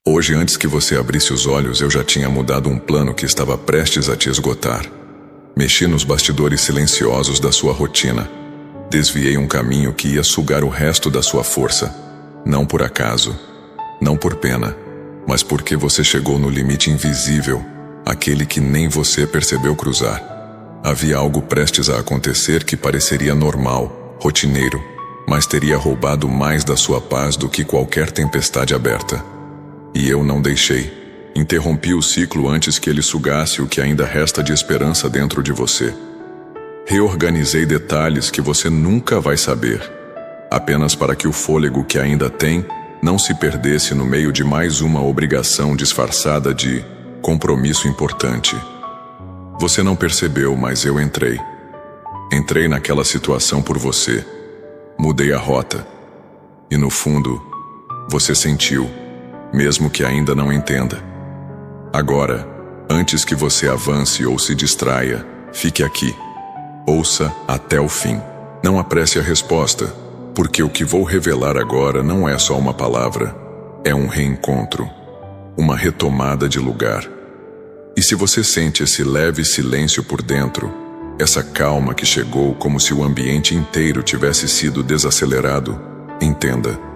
Hoje, antes que você abrisse os olhos, eu já tinha mudado um plano que estava prestes a te esgotar. Mexi nos bastidores silenciosos da sua rotina. Desviei um caminho que ia sugar o resto da sua força. Não por acaso, não por pena, mas porque você chegou no limite invisível, aquele que nem você percebeu cruzar. Havia algo prestes a acontecer que pareceria normal, rotineiro, mas teria roubado mais da sua paz do que qualquer tempestade aberta. E eu não deixei. Interrompi o ciclo antes que ele sugasse o que ainda resta de esperança dentro de você. Reorganizei detalhes que você nunca vai saber, apenas para que o fôlego que ainda tem não se perdesse no meio de mais uma obrigação disfarçada de compromisso importante. Você não percebeu, mas eu entrei. Entrei naquela situação por você. Mudei a rota. E no fundo, você sentiu, mesmo que ainda não entenda. Agora, antes que você avance ou se distraia, fique aqui. Ouça até o fim. Não apresse a resposta, porque o que vou revelar agora não é só uma palavra, é um reencontro, uma retomada de lugar. E se você sente esse leve silêncio por dentro, essa calma que chegou como se o ambiente inteiro tivesse sido desacelerado, entenda.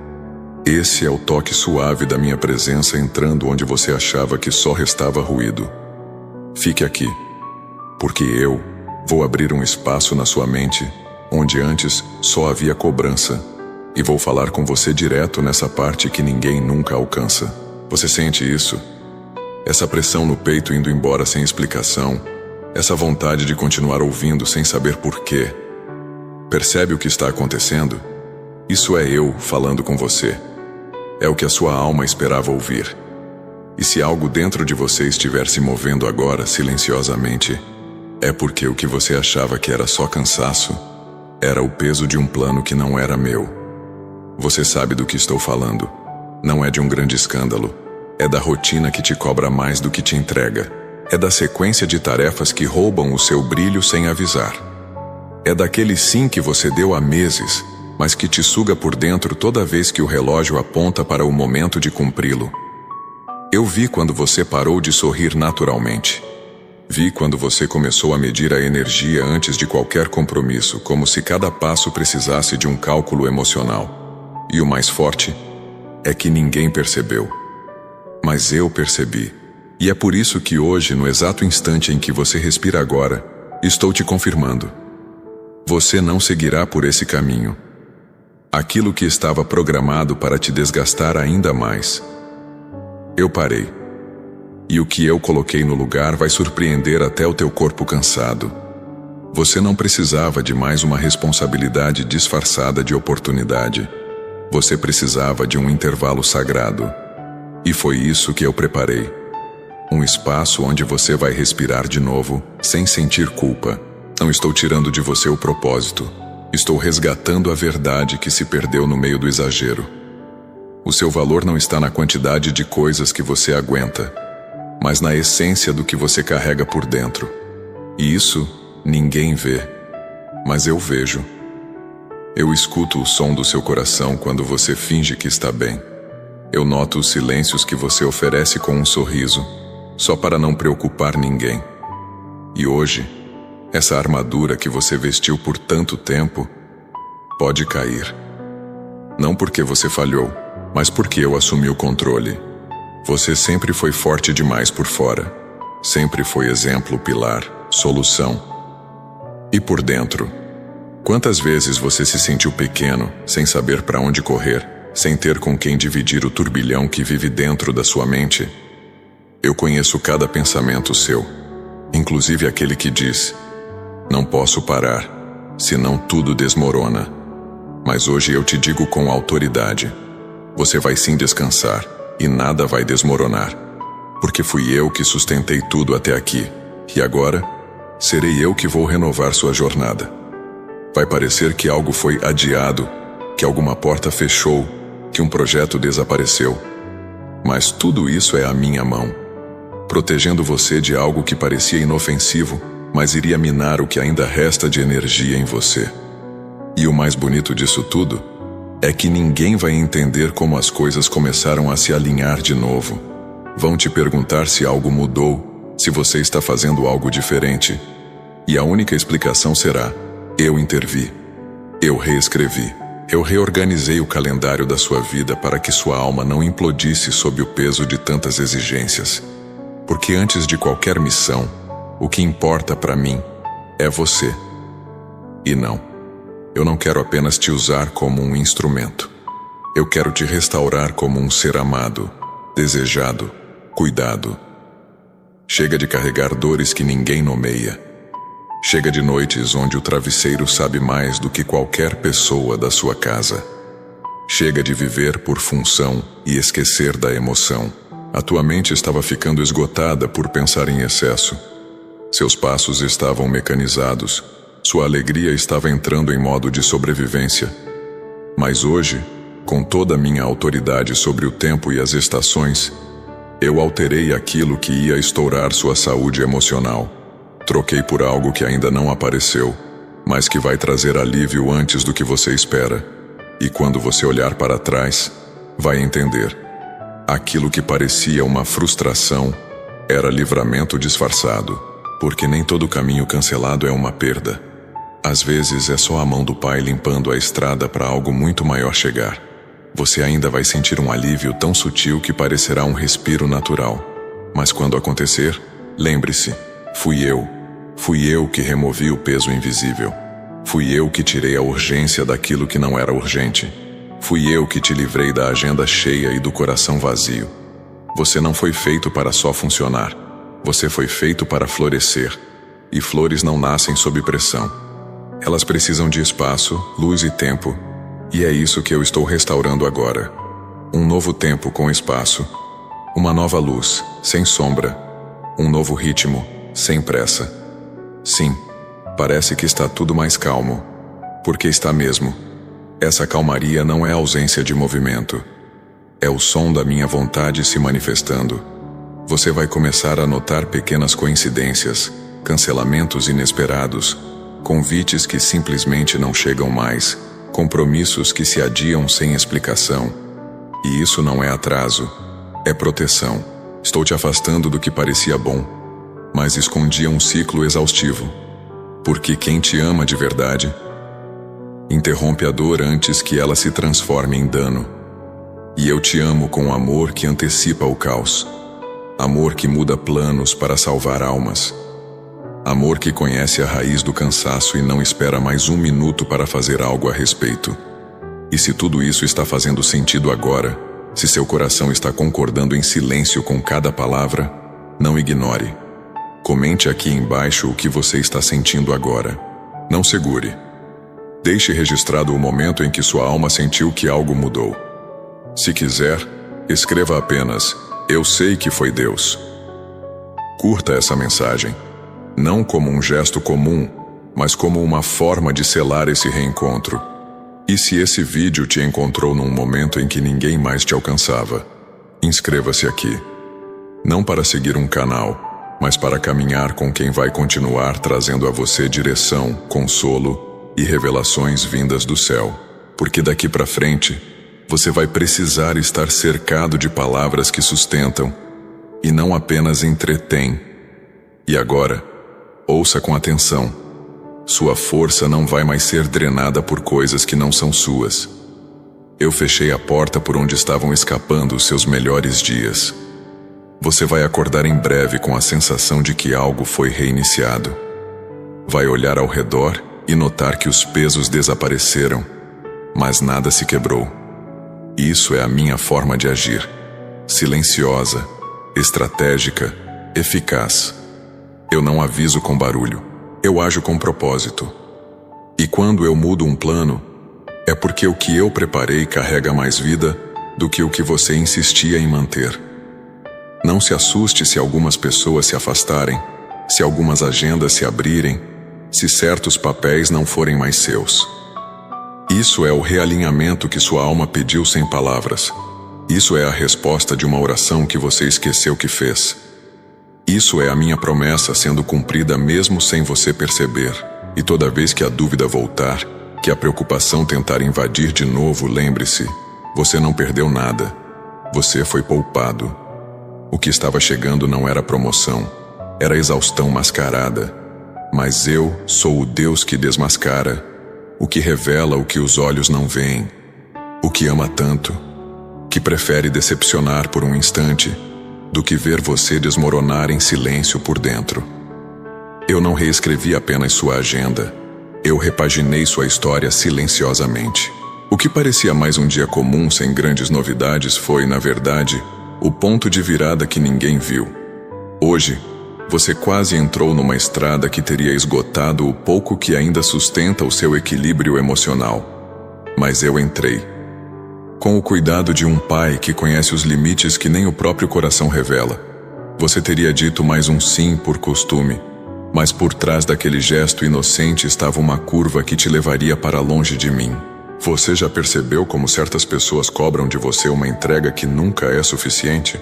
Esse é o toque suave da minha presença entrando onde você achava que só restava ruído. Fique aqui, porque eu vou abrir um espaço na sua mente onde antes só havia cobrança, e vou falar com você direto nessa parte que ninguém nunca alcança. Você sente isso? Essa pressão no peito indo embora sem explicação, essa vontade de continuar ouvindo sem saber porquê. Percebe o que está acontecendo? Isso é eu falando com você. É o que a sua alma esperava ouvir. E se algo dentro de você estiver se movendo agora silenciosamente, é porque o que você achava que era só cansaço, era o peso de um plano que não era meu. Você sabe do que estou falando. Não é de um grande escândalo. É da rotina que te cobra mais do que te entrega. É da sequência de tarefas que roubam o seu brilho sem avisar. É daquele sim que você deu há meses, mas que te suga por dentro toda vez que o relógio aponta para o momento de cumpri-lo. Eu vi quando você parou de sorrir naturalmente. Vi quando você começou a medir a energia antes de qualquer compromisso, como se cada passo precisasse de um cálculo emocional. E o mais forte é que ninguém percebeu. Mas eu percebi. E é por isso que hoje, no exato instante em que você respira agora, estou te confirmando. Você não seguirá por esse caminho. Aquilo que estava programado para te desgastar ainda mais. Eu parei. E o que eu coloquei no lugar vai surpreender até o teu corpo cansado. Você não precisava de mais uma responsabilidade disfarçada de oportunidade. Você precisava de um intervalo sagrado. E foi isso que eu preparei. Um espaço onde você vai respirar de novo, sem sentir culpa. Não estou tirando de você o propósito. Estou resgatando a verdade que se perdeu no meio do exagero. O seu valor não está na quantidade de coisas que você aguenta, mas na essência do que você carrega por dentro. E isso ninguém vê, mas eu vejo. Eu escuto o som do seu coração quando você finge que está bem. Eu noto os silêncios que você oferece com um sorriso, só para não preocupar ninguém. E hoje, essa armadura que você vestiu por tanto tempo pode cair. Não porque você falhou, mas porque eu assumi o controle. Você sempre foi forte demais por fora. Sempre foi exemplo, pilar, solução. E por dentro? Quantas vezes você se sentiu pequeno, sem saber para onde correr, sem ter com quem dividir o turbilhão que vive dentro da sua mente? Eu conheço cada pensamento seu, inclusive aquele que diz: não posso parar, senão tudo desmorona. Mas hoje eu te digo com autoridade: você vai sim descansar, e nada vai desmoronar. Porque fui eu que sustentei tudo até aqui, e agora serei eu que vou renovar sua jornada. Vai parecer que algo foi adiado, que alguma porta fechou, que um projeto desapareceu. Mas tudo isso é a minha mão, protegendo você de algo que parecia inofensivo, mas iria minar o que ainda resta de energia em você. E o mais bonito disso tudo é que ninguém vai entender como as coisas começaram a se alinhar de novo. Vão te perguntar se algo mudou, se você está fazendo algo diferente. E a única explicação será: eu intervi. Eu reescrevi. Eu reorganizei o calendário da sua vida para que sua alma não implodisse sob o peso de tantas exigências. Porque antes de qualquer missão, o que importa para mim é você. E não, eu não quero apenas te usar como um instrumento. Eu quero te restaurar como um ser amado, desejado, cuidado. Chega de carregar dores que ninguém nomeia. Chega de noites onde o travesseiro sabe mais do que qualquer pessoa da sua casa. Chega de viver por função e esquecer da emoção. A tua mente estava ficando esgotada por pensar em excesso. Seus passos estavam mecanizados. Sua alegria estava entrando em modo de sobrevivência. Mas hoje, com toda a minha autoridade sobre o tempo e as estações, eu alterei aquilo que ia estourar sua saúde emocional. Troquei por algo que ainda não apareceu, mas que vai trazer alívio antes do que você espera. E quando você olhar para trás, vai entender. Aquilo que parecia uma frustração era livramento disfarçado, porque nem todo caminho cancelado é uma perda. Às vezes é só a mão do Pai limpando a estrada para algo muito maior chegar. Você ainda vai sentir um alívio tão sutil que parecerá um respiro natural. Mas quando acontecer, lembre-se, fui eu que removi o peso invisível. Fui eu que tirei a urgência daquilo que não era urgente. Fui eu que te livrei da agenda cheia e do coração vazio. Você não foi feito para só funcionar. Você foi feito para florescer. E flores não nascem sob pressão. Elas precisam de espaço, luz e tempo. E é isso que eu estou restaurando agora. Um novo tempo com espaço. Uma nova luz, sem sombra. Um novo ritmo, sem pressa. Sim, parece que está tudo mais calmo. Porque está mesmo. Essa calmaria não é ausência de movimento. É o som da minha vontade se manifestando. Você vai começar a notar pequenas coincidências, cancelamentos inesperados, convites que simplesmente não chegam mais, compromissos que se adiam sem explicação. E isso não é atraso, é proteção. Estou te afastando do que parecia bom, mas escondia um ciclo exaustivo. Porque quem te ama de verdade interrompe a dor antes que ela se transforme em dano. E eu te amo com amor que antecipa o caos. Amor que muda planos para salvar almas. Amor que conhece a raiz do cansaço e não espera mais um minuto para fazer algo a respeito. E se tudo isso está fazendo sentido agora, se seu coração está concordando em silêncio com cada palavra, não ignore. Comente aqui embaixo o que você está sentindo agora. Não segure. Deixe registrado o momento em que sua alma sentiu que algo mudou. Se quiser, escreva apenas: eu sei que foi Deus. Curta essa mensagem. Não como um gesto comum, mas como uma forma de selar esse reencontro. E se esse vídeo te encontrou num momento em que ninguém mais te alcançava, inscreva-se aqui. Não para seguir um canal, mas para caminhar com quem vai continuar trazendo a você direção, consolo e revelações vindas do céu. Porque daqui para frente, você vai precisar estar cercado de palavras que sustentam e não apenas entretêm. E agora, ouça com atenção. Sua força não vai mais ser drenada por coisas que não são suas. Eu fechei a porta por onde estavam escapando os seus melhores dias. Você vai acordar em breve com a sensação de que algo foi reiniciado. Vai olhar ao redor e notar que os pesos desapareceram, mas nada se quebrou. Isso é a minha forma de agir. Silenciosa, estratégica, eficaz. Eu não aviso com barulho. Eu ajo com propósito. E quando eu mudo um plano, é porque o que eu preparei carrega mais vida do que o que você insistia em manter. Não se assuste se algumas pessoas se afastarem, se algumas agendas se abrirem, se certos papéis não forem mais seus. Isso é o realinhamento que sua alma pediu sem palavras. Isso é a resposta de uma oração que você esqueceu que fez. Isso é a minha promessa sendo cumprida mesmo sem você perceber. E toda vez que a dúvida voltar, que a preocupação tentar invadir de novo, lembre-se, você não perdeu nada. Você foi poupado. O que estava chegando não era promoção, era exaustão mascarada. Mas eu sou o Deus que desmascara, o que revela o que os olhos não veem, o que ama tanto, que prefere decepcionar por um instante, do que ver você desmoronar em silêncio por dentro. Eu não reescrevi apenas sua agenda, eu repaginei sua história silenciosamente. O que parecia mais um dia comum sem grandes novidades foi, na verdade, o ponto de virada que ninguém viu. Hoje, você quase entrou numa estrada que teria esgotado o pouco que ainda sustenta o seu equilíbrio emocional. Mas eu entrei. Com o cuidado de um pai que conhece os limites que nem o próprio coração revela. Você teria dito mais um sim por costume, mas por trás daquele gesto inocente estava uma curva que te levaria para longe de mim. Você já percebeu como certas pessoas cobram de você uma entrega que nunca é suficiente?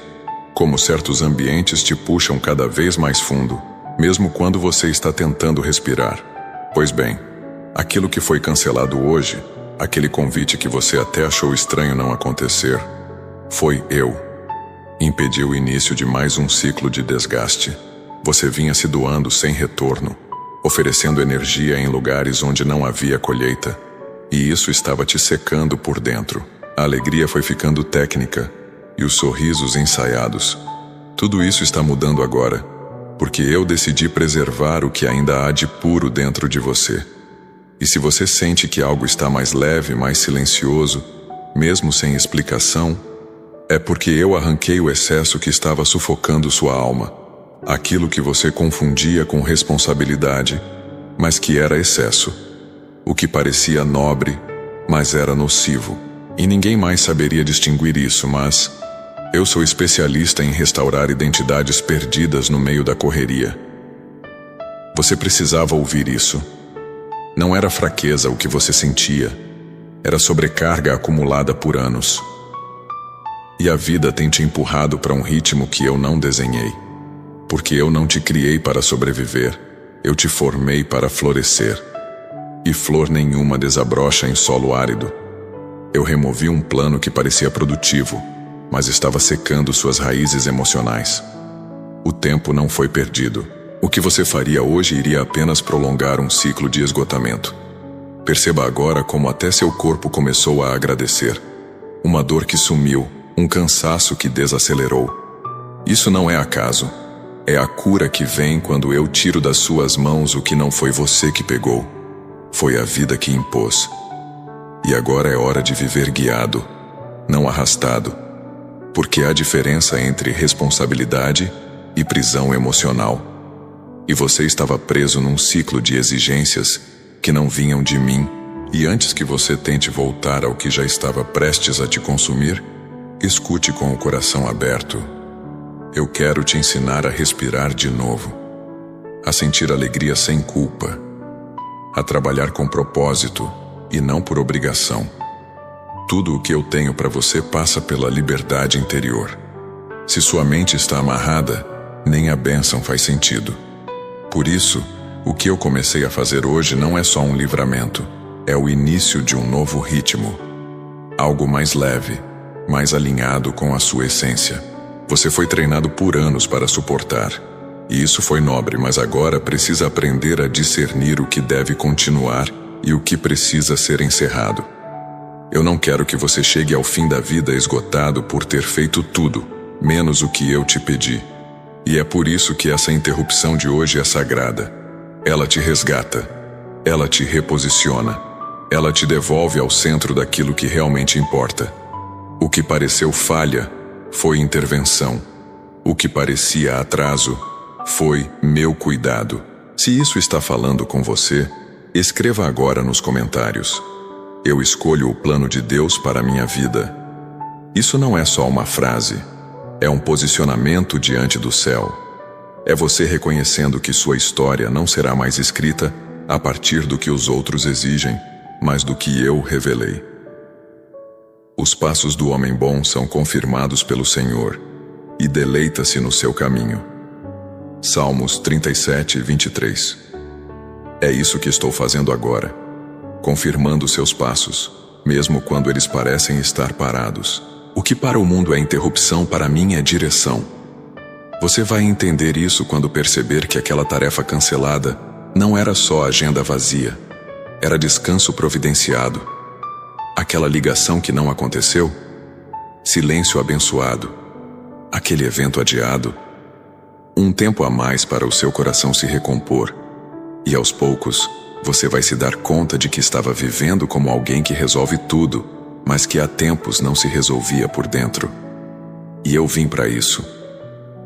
Como certos ambientes te puxam cada vez mais fundo, mesmo quando você está tentando respirar. Pois bem, aquilo que foi cancelado hoje, aquele convite que você até achou estranho não acontecer, foi eu. Impediu o início de mais um ciclo de desgaste. Você vinha se doando sem retorno, oferecendo energia em lugares onde não havia colheita, e isso estava te secando por dentro. A alegria foi ficando técnica, e os sorrisos ensaiados. Tudo isso está mudando agora, porque eu decidi preservar o que ainda há de puro dentro de você. E se você sente que algo está mais leve, mais silencioso, mesmo sem explicação, é porque eu arranquei o excesso que estava sufocando sua alma. Aquilo que você confundia com responsabilidade, mas que era excesso. O que parecia nobre, mas era nocivo. E ninguém mais saberia distinguir isso, mas eu sou especialista em restaurar identidades perdidas no meio da correria. Você precisava ouvir isso. Não era fraqueza o que você sentia, era sobrecarga acumulada por anos. E a vida tem te empurrado para um ritmo que eu não desenhei. Porque eu não te criei para sobreviver, eu te formei para florescer. E flor nenhuma desabrocha em solo árido. Eu removi um plano que parecia produtivo, mas estava secando suas raízes emocionais. O tempo não foi perdido. O que você faria hoje iria apenas prolongar um ciclo de esgotamento. Perceba agora como até seu corpo começou a agradecer. Uma dor que sumiu, um cansaço que desacelerou. Isso não é acaso. É a cura que vem quando eu tiro das suas mãos o que não foi você que pegou. Foi a vida que impôs. E agora é hora de viver guiado, não arrastado. Porque há diferença entre responsabilidade e prisão emocional. E você estava preso num ciclo de exigências que não vinham de mim, e antes que você tente voltar ao que já estava prestes a te consumir, escute com o coração aberto. Eu quero te ensinar a respirar de novo, a sentir alegria sem culpa, a trabalhar com propósito e não por obrigação. Tudo o que eu tenho para você passa pela liberdade interior. Se sua mente está amarrada, nem a bênção faz sentido. Por isso, o que eu comecei a fazer hoje não é só um livramento, é o início de um novo ritmo. Algo mais leve, mais alinhado com a sua essência. Você foi treinado por anos para suportar. E isso foi nobre, mas agora precisa aprender a discernir o que deve continuar e o que precisa ser encerrado. Eu não quero que você chegue ao fim da vida esgotado por ter feito tudo, menos o que eu te pedi. E é por isso que essa interrupção de hoje é sagrada. Ela te resgata. Ela te reposiciona. Ela te devolve ao centro daquilo que realmente importa. O que pareceu falha foi intervenção. O que parecia atraso foi meu cuidado. Se isso está falando com você, escreva agora nos comentários. Eu escolho o plano de Deus para a minha vida. Isso não é só uma frase. É um posicionamento diante do céu. É você reconhecendo que sua história não será mais escrita a partir do que os outros exigem, mas do que eu revelei. Os passos do homem bom são confirmados pelo Senhor, e deleita-se no seu caminho. Salmos 37, 23. É isso que estou fazendo agora. confirmando seus passos, mesmo quando eles parecem estar parados. O que para o mundo é interrupção, para mim é direção. Você vai entender isso quando perceber que aquela tarefa cancelada não era só agenda vazia, era descanso providenciado. Aquela ligação que não aconteceu, silêncio abençoado. Aquele evento adiado, um tempo a mais para o seu coração se recompor. E aos poucos, você vai se dar conta de que estava vivendo como alguém que resolve tudo, mas que há tempos não se resolvia por dentro. E eu vim para isso.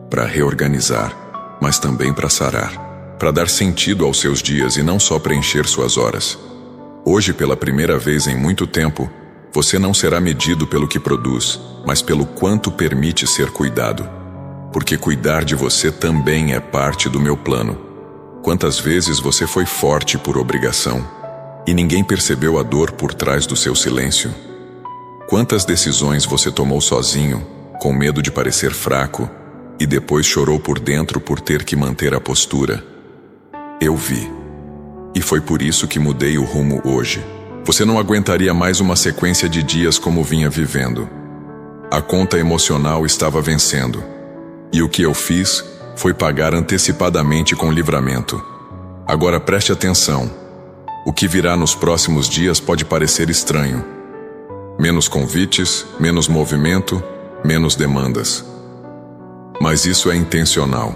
Para reorganizar, mas também para sarar. Para dar sentido aos seus dias e não só preencher suas horas. Hoje, pela primeira vez em muito tempo, você não será medido pelo que produz, mas pelo quanto permite ser cuidado. Porque cuidar de você também é parte do meu plano. Quantas vezes você foi forte por obrigação, e ninguém percebeu a dor por trás do seu silêncio? Quantas decisões você tomou sozinho, com medo de parecer fraco, e depois chorou por dentro por ter que manter a postura? Eu vi. E foi por isso que mudei o rumo hoje. Você não aguentaria mais uma sequência de dias como vinha vivendo. A conta emocional estava vencendo. E o que eu fiz foi pagar antecipadamente com livramento. Agora preste atenção. O que virá nos próximos dias pode parecer estranho. Menos convites, menos movimento, menos demandas. Mas isso é intencional.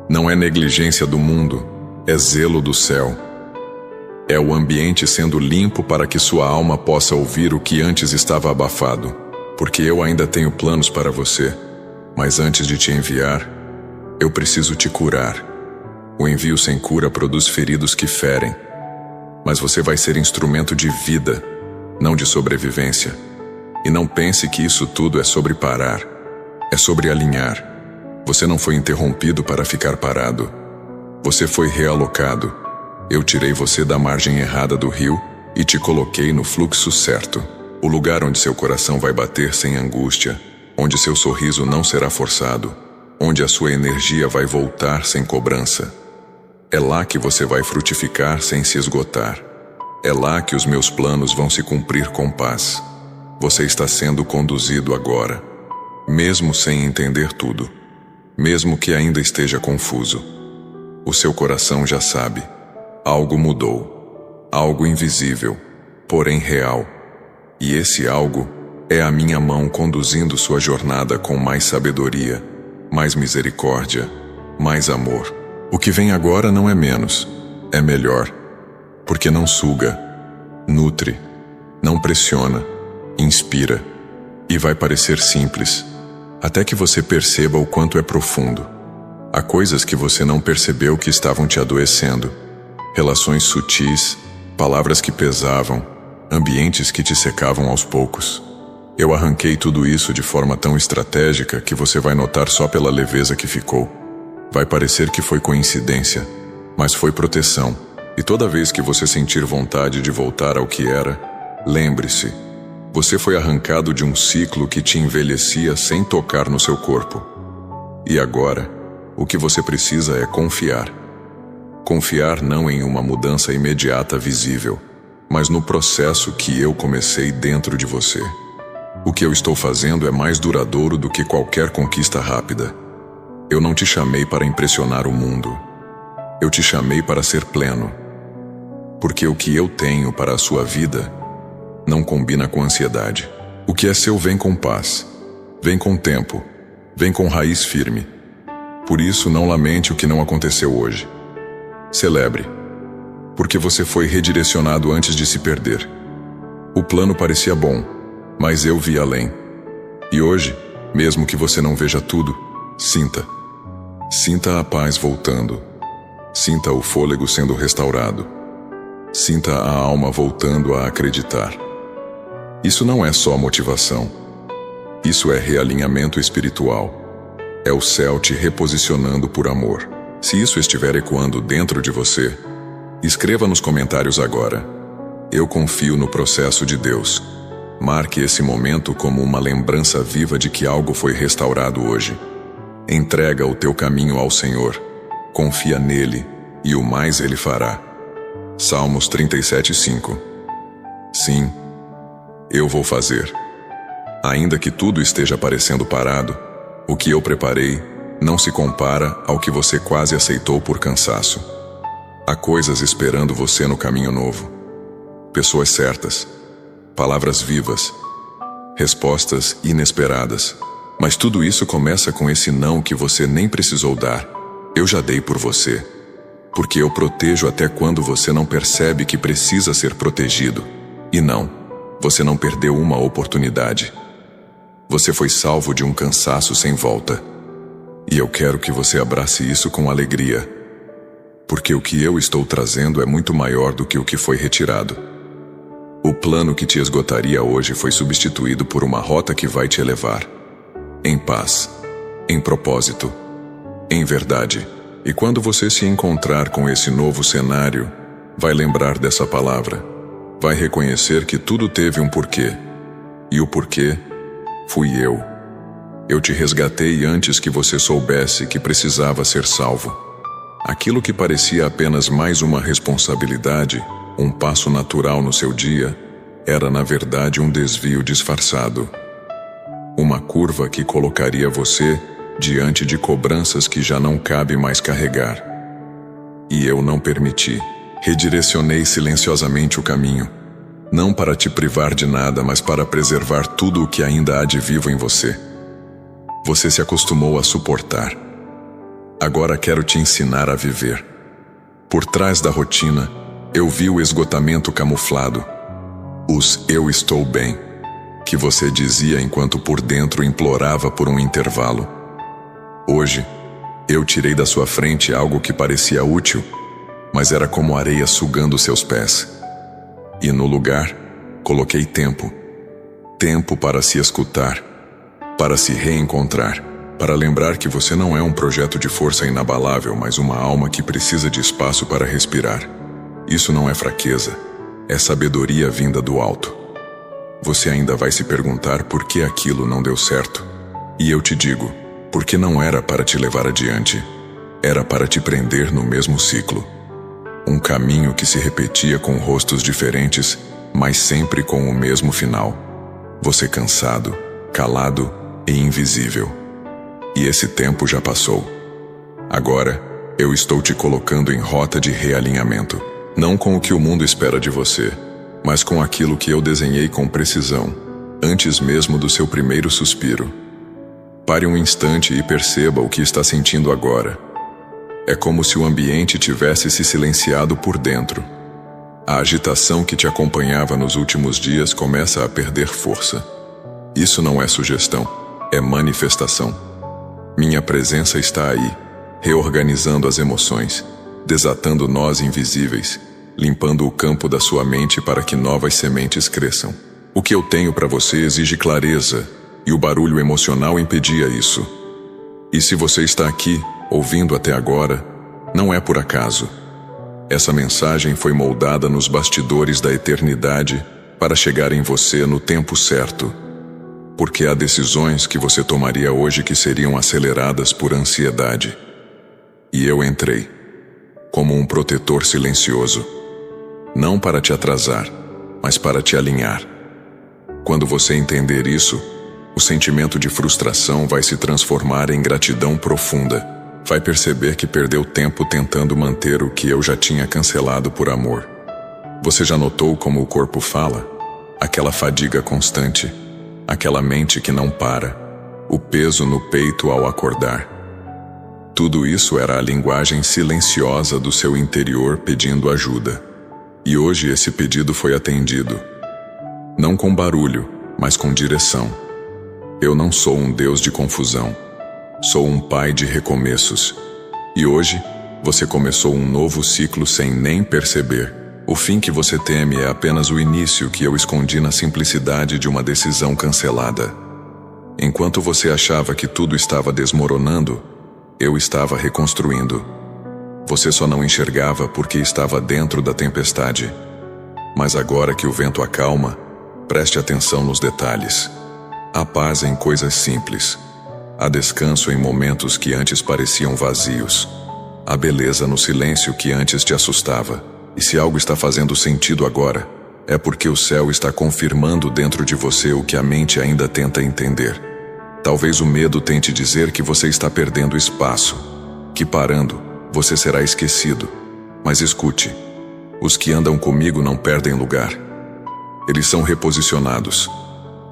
Não é negligência do mundo, é zelo do céu. É o ambiente sendo limpo para que sua alma possa ouvir o que antes estava abafado. Porque eu ainda tenho planos para você, mas antes de te enviar, eu preciso te curar. O envio sem cura produz feridos que ferem. Mas você vai ser instrumento de vida, não de sobrevivência. E não pense que isso tudo é sobre parar. É sobre alinhar. Você não foi interrompido para ficar parado. Você foi realocado. Eu tirei você da margem errada do rio e te coloquei no fluxo certo. O lugar onde seu coração vai bater sem angústia, onde seu sorriso não será forçado, onde a sua energia vai voltar sem cobrança. É lá que você vai frutificar sem se esgotar. É lá que os meus planos vão se cumprir com paz. Você está sendo conduzido agora, mesmo sem entender tudo, mesmo que ainda esteja confuso. O seu coração já sabe. Algo mudou. Algo invisível, porém real. E esse algo é a minha mão conduzindo sua jornada com mais sabedoria, mais misericórdia, mais amor. O que vem agora não é menos, é melhor. Porque não suga, nutre, não pressiona, inspira. E vai parecer simples, até que você perceba o quanto é profundo. Há coisas que você não percebeu que estavam te adoecendo. Relações sutis, palavras que pesavam, ambientes que te secavam aos poucos. Eu arranquei tudo isso de forma tão estratégica que você vai notar só pela leveza que ficou. Vai parecer que foi coincidência, mas foi proteção. E toda vez que você sentir vontade de voltar ao que era, lembre-se, você foi arrancado de um ciclo que te envelhecia sem tocar no seu corpo. E agora, o que você precisa é confiar. Confiar não em uma mudança imediata visível, mas no processo que eu comecei dentro de você. O que eu estou fazendo é mais duradouro do que qualquer conquista rápida. Eu não te chamei para impressionar o mundo. Eu te chamei para ser pleno. Porque o que eu tenho para a sua vida não combina com ansiedade. O que é seu vem com paz, vem com tempo, vem com raiz firme. Por isso não lamente o que não aconteceu hoje. Celebre, porque você foi redirecionado antes de se perder. O plano parecia bom, mas eu vi além. E hoje, mesmo que você não veja tudo, sinta. Sinta a paz voltando. Sinta o fôlego sendo restaurado. Sinta a alma voltando a acreditar. Isso não é só motivação. Isso é realinhamento espiritual. É o céu te reposicionando por amor. Se isso estiver ecoando dentro de você, escreva nos comentários agora. Eu confio no processo de Deus. Marque esse momento como uma lembrança viva de que algo foi restaurado hoje. Entrega o teu caminho ao Senhor. Confia nele e o mais ele fará. Salmos 37:5. Sim, eu vou fazer. Ainda que tudo esteja parecendo parado, o que eu preparei não se compara ao que você quase aceitou por cansaço. Há coisas esperando você no caminho novo. Pessoas certas, palavras vivas, respostas inesperadas. Mas tudo isso começa com esse não que você nem precisou dar. Eu já dei por você. Porque eu protejo até quando você não percebe que precisa ser protegido. E não, você não perdeu uma oportunidade. Você foi salvo de um cansaço sem volta. E eu quero que você abrace isso com alegria. Porque o que eu estou trazendo é muito maior do que o que foi retirado. O plano que te esgotaria hoje foi substituído por uma rota que vai te elevar. Em paz, em propósito, em verdade. E quando você se encontrar com esse novo cenário, vai lembrar dessa palavra. Vai reconhecer que tudo teve um porquê. E o porquê fui eu. Eu te resgatei antes que você soubesse que precisava ser salvo. Aquilo que parecia apenas mais uma responsabilidade, um passo natural no seu dia, era na verdade um desvio disfarçado. Uma curva que colocaria você diante de cobranças que já não cabe mais carregar. E eu não permiti. Redirecionei silenciosamente o caminho, não para te privar de nada, mas para preservar tudo o que ainda há de vivo em você. Você se acostumou a suportar. Agora quero te ensinar a viver. Por trás da rotina, eu vi o esgotamento camuflado. Os "eu estou bem" que você dizia enquanto por dentro implorava por um intervalo. Hoje, eu tirei da sua frente algo que parecia útil, mas era como areia sugando seus pés. E no lugar, coloquei tempo. Tempo para se escutar, para se reencontrar, para lembrar que você não é um projeto de força inabalável, mas uma alma que precisa de espaço para respirar. Isso não é fraqueza, é sabedoria vinda do alto. Você ainda vai se perguntar por que aquilo não deu certo. E eu te digo, porque não era para te levar adiante, era para te prender no mesmo ciclo. Um caminho que se repetia com rostos diferentes, mas sempre com o mesmo final. Você cansado, calado e invisível. E esse tempo já passou. Agora, eu estou te colocando em rota de realinhamento. Não com o que o mundo espera de você, mas com aquilo que eu desenhei com precisão, antes mesmo do seu primeiro suspiro. Pare um instante e perceba o que está sentindo agora. É como se o ambiente tivesse se silenciado por dentro. A agitação que te acompanhava nos últimos dias começa a perder força. Isso não é sugestão, é manifestação. Minha presença está aí, reorganizando as emoções, desatando nós invisíveis, limpando o campo da sua mente para que novas sementes cresçam. O que eu tenho para você exige clareza, e o barulho emocional impedia isso. E se você está aqui, ouvindo até agora, não é por acaso. Essa mensagem foi moldada nos bastidores da eternidade para chegar em você no tempo certo. Porque há decisões que você tomaria hoje que seriam aceleradas por ansiedade. E eu entrei, como um protetor silencioso. Não para te atrasar, mas para te alinhar. Quando você entender isso, o sentimento de frustração vai se transformar em gratidão profunda. Vai perceber que perdeu tempo tentando manter o que eu já tinha cancelado por amor. Você já notou como o corpo fala? Aquela fadiga constante, aquela mente que não para, o peso no peito ao acordar. Tudo isso era a linguagem silenciosa do seu interior pedindo ajuda. E hoje esse pedido foi atendido. Não com barulho, mas com direção. Eu não sou um Deus de confusão. Sou um pai de recomeços. E hoje, você começou um novo ciclo sem nem perceber. O fim que você teme é apenas o início que eu escondi na simplicidade de uma decisão cancelada. Enquanto você achava que tudo estava desmoronando, eu estava reconstruindo. Você só não enxergava porque estava dentro da tempestade. Mas agora que o vento acalma, preste atenção nos detalhes. Há paz em coisas simples. Há descanso em momentos que antes pareciam vazios. Há beleza no silêncio que antes te assustava. E se algo está fazendo sentido agora, é porque o céu está confirmando dentro de você o que a mente ainda tenta entender. Talvez o medo tente dizer que você está perdendo espaço, que parando, você será esquecido. Mas escute, os que andam comigo não perdem lugar. Eles são reposicionados.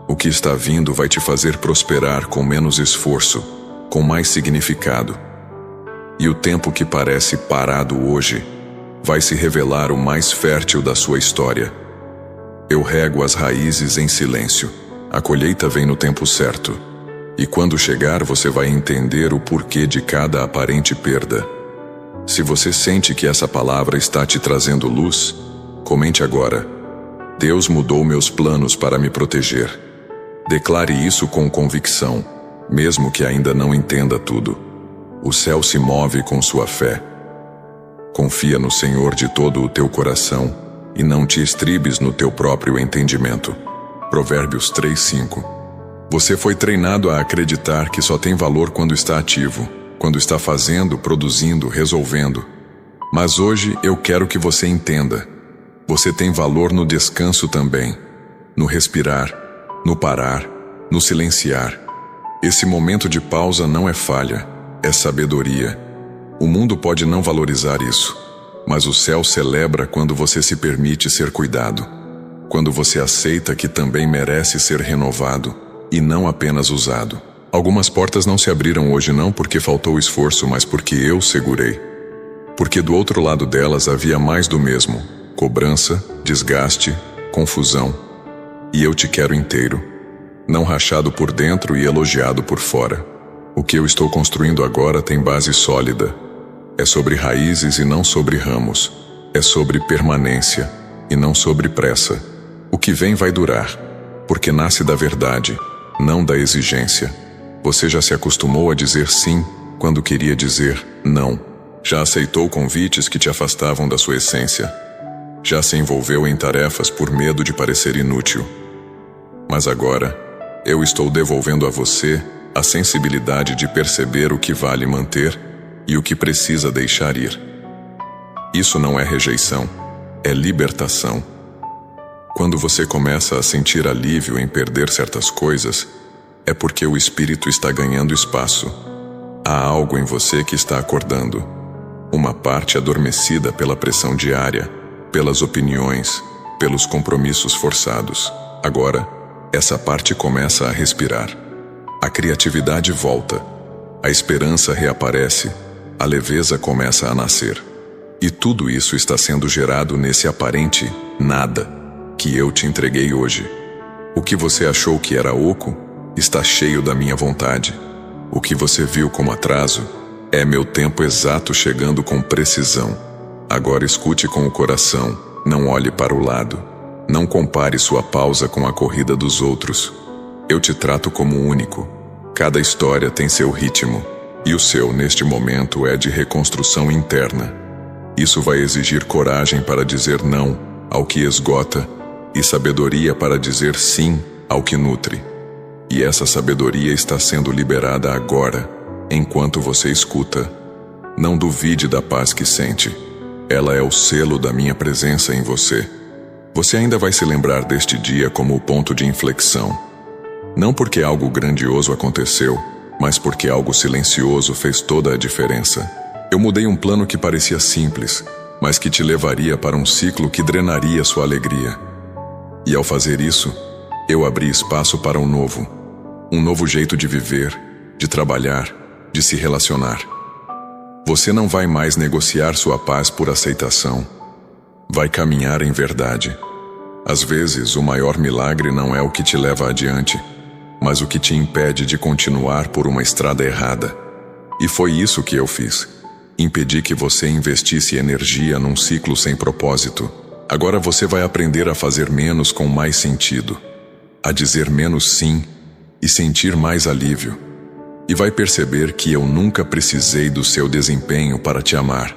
O que está vindo vai te fazer prosperar com menos esforço, com mais significado. E o tempo que parece parado hoje vai se revelar o mais fértil da sua história. Eu rego as raízes em silêncio. A colheita vem no tempo certo. E quando chegar, você vai entender o porquê de cada aparente perda. Se você sente que essa palavra está te trazendo luz, comente agora: Deus mudou meus planos para me proteger. Declare isso com convicção, mesmo que ainda não entenda tudo. O céu se move com sua fé. Confia no Senhor de todo o teu coração e não te estribes no teu próprio entendimento. Provérbios 3:5. Você foi treinado a acreditar que só tem valor quando está ativo, quando está fazendo, produzindo, resolvendo. Mas hoje eu quero que você entenda: você tem valor no descanso também, no respirar, no parar, no silenciar. Esse momento de pausa não é falha, é sabedoria. O mundo pode não valorizar isso, mas o céu celebra quando você se permite ser cuidado, quando você aceita que também merece ser renovado e não apenas usado. Algumas portas não se abriram hoje não porque faltou esforço, mas porque eu segurei. Porque do outro lado delas havia mais do mesmo: cobrança, desgaste, confusão. E eu te quero inteiro, não rachado por dentro e elogiado por fora. O que eu estou construindo agora tem base sólida. É sobre raízes e não sobre ramos. É sobre permanência e não sobre pressa. O que vem vai durar, porque nasce da verdade, não da exigência. Você já se acostumou a dizer sim quando queria dizer não. Já aceitou convites que te afastavam da sua essência. Já se envolveu em tarefas por medo de parecer inútil. Mas agora, eu estou devolvendo a você a sensibilidade de perceber o que vale manter e o que precisa deixar ir. Isso não é rejeição, é libertação. Quando você começa a sentir alívio em perder certas coisas, é porque o espírito está ganhando espaço. Há algo em você que está acordando. Uma parte adormecida pela pressão diária, pelas opiniões, pelos compromissos forçados. Agora, essa parte começa a respirar. A criatividade volta. A esperança reaparece. A leveza começa a nascer. E tudo isso está sendo gerado nesse aparente nada que eu te entreguei hoje. O que você achou que era oco está cheio da minha vontade. O que você viu como atraso é meu tempo exato chegando com precisão. Agora escute com o coração, não olhe para o lado. Não compare sua pausa com a corrida dos outros. Eu te trato como único. Cada história tem seu ritmo, e o seu, neste momento, é de reconstrução interna. Isso vai exigir coragem para dizer não ao que esgota e sabedoria para dizer sim ao que nutre. E essa sabedoria está sendo liberada agora, enquanto você escuta. Não duvide da paz que sente. Ela é o selo da minha presença em você. Você ainda vai se lembrar deste dia como o ponto de inflexão. Não porque algo grandioso aconteceu, mas porque algo silencioso fez toda a diferença. Eu mudei um plano que parecia simples, mas que te levaria para um ciclo que drenaria sua alegria. E ao fazer isso, eu abri espaço para um novo jeito de viver, de trabalhar, de se relacionar. Você não vai mais negociar sua paz por aceitação. Vai caminhar em verdade. Às vezes, o maior milagre não é o que te leva adiante, mas o que te impede de continuar por uma estrada errada. E foi isso que eu fiz. Impedi que você investisse energia num ciclo sem propósito. Agora você vai aprender a fazer menos com mais sentido, a dizer menos sim e sentir mais alívio. E vai perceber que eu nunca precisei do seu desempenho para te amar.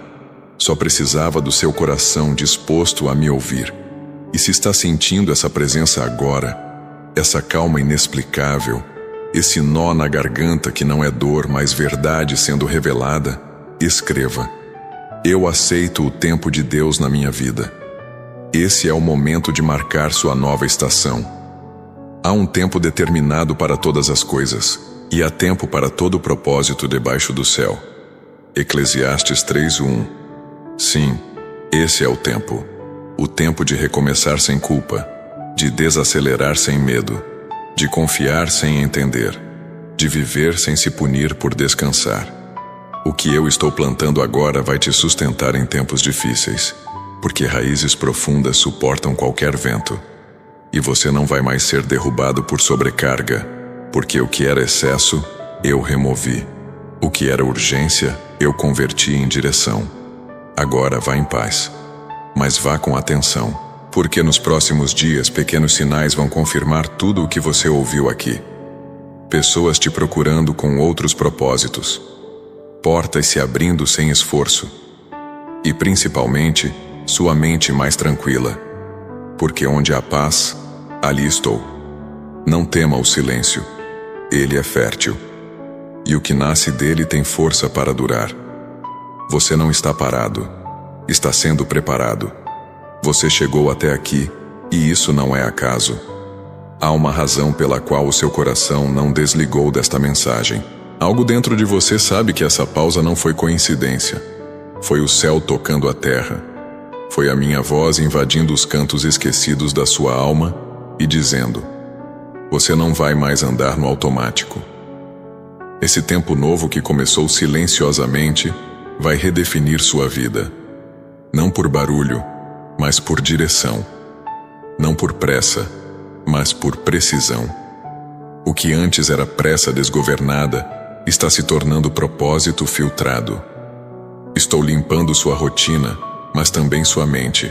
Só precisava do seu coração disposto a me ouvir. E se está sentindo essa presença agora, essa calma inexplicável, esse nó na garganta que não é dor, mas verdade sendo revelada, escreva: eu aceito o tempo de Deus na minha vida. Esse é o momento de marcar sua nova estação. Há um tempo determinado para todas as coisas, e há tempo para todo o propósito debaixo do céu. Eclesiastes 3:1. Sim, esse é o tempo de recomeçar sem culpa, de desacelerar sem medo, de confiar sem entender, de viver sem se punir por descansar. O que eu estou plantando agora vai te sustentar em tempos difíceis, porque raízes profundas suportam qualquer vento. E você não vai mais ser derrubado por sobrecarga, porque o que era excesso, eu removi. O que era urgência, eu converti em direção. Agora vá em paz. Mas vá com atenção, porque nos próximos dias pequenos sinais vão confirmar tudo o que você ouviu aqui. Pessoas te procurando com outros propósitos. Portas se abrindo sem esforço. E principalmente, sua mente mais tranquila. Porque onde há paz, ali estou. Não tema o silêncio. Ele é fértil. E o que nasce dele tem força para durar. Você não está parado. Está sendo preparado. Você chegou até aqui, e isso não é acaso. Há uma razão pela qual o seu coração não desligou desta mensagem. Algo dentro de você sabe que essa pausa não foi coincidência. Foi o céu tocando a terra. Foi a minha voz invadindo os cantos esquecidos da sua alma e dizendo: você não vai mais andar no automático. Esse tempo novo que começou silenciosamente vai redefinir sua vida. Não por barulho, mas por direção. Não por pressa, mas por precisão. O que antes era pressa desgovernada está se tornando propósito filtrado. Estou limpando sua rotina, mas também sua mente.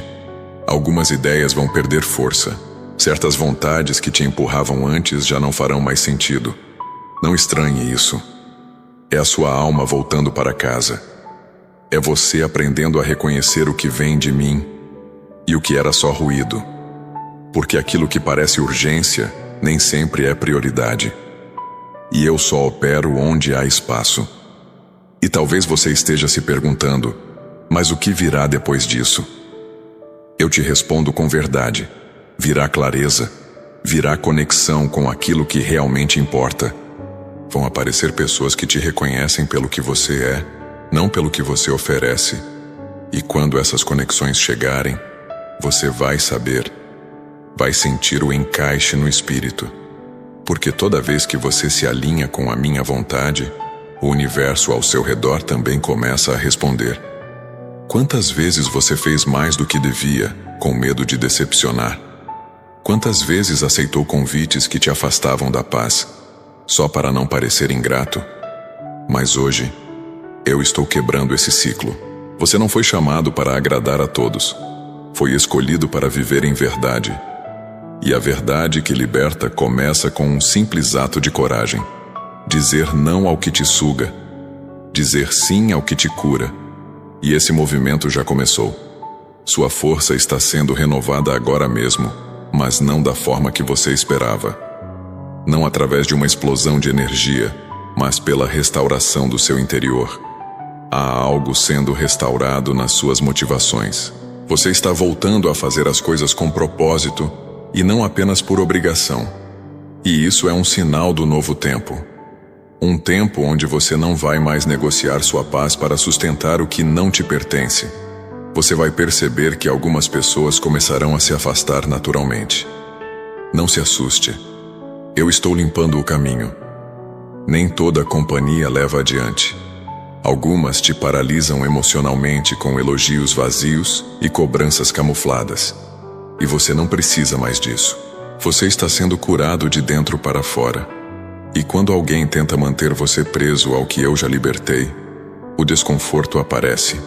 Algumas ideias vão perder força. Certas vontades que te empurravam antes já não farão mais sentido. Não estranhe isso. É a sua alma voltando para casa. É você aprendendo a reconhecer o que vem de mim e o que era só ruído. Porque aquilo que parece urgência nem sempre é prioridade. E eu só opero onde há espaço. E talvez você esteja se perguntando: mas o que virá depois disso? Eu te respondo com verdade. Virá clareza, virá conexão com aquilo que realmente importa. Vão aparecer pessoas que te reconhecem pelo que você é, não pelo que você oferece. E quando essas conexões chegarem, você vai saber, vai sentir o encaixe no espírito. Porque toda vez que você se alinha com a minha vontade, o universo ao seu redor também começa a responder. Quantas vezes você fez mais do que devia, com medo de decepcionar? Quantas vezes aceitou convites que te afastavam da paz, só para não parecer ingrato? Mas hoje, eu estou quebrando esse ciclo. Você não foi chamado para agradar a todos. Foi escolhido para viver em verdade. E a verdade que liberta começa com um simples ato de coragem. Dizer não ao que te suga. Dizer sim ao que te cura. E esse movimento já começou. Sua força está sendo renovada agora mesmo, mas não da forma que você esperava. Não através de uma explosão de energia, mas pela restauração do seu interior. Há algo sendo restaurado nas suas motivações. Você está voltando a fazer as coisas com propósito e não apenas por obrigação. E isso é um sinal do novo tempo. Um tempo onde você não vai mais negociar sua paz para sustentar o que não te pertence. Você vai perceber que algumas pessoas começarão a se afastar naturalmente. Não se assuste. Eu estou limpando o caminho. Nem toda a companhia leva adiante. Algumas te paralisam emocionalmente com elogios vazios e cobranças camufladas. E você não precisa mais disso. Você está sendo curado de dentro para fora. E quando alguém tenta manter você preso ao que eu já libertei, o desconforto aparece.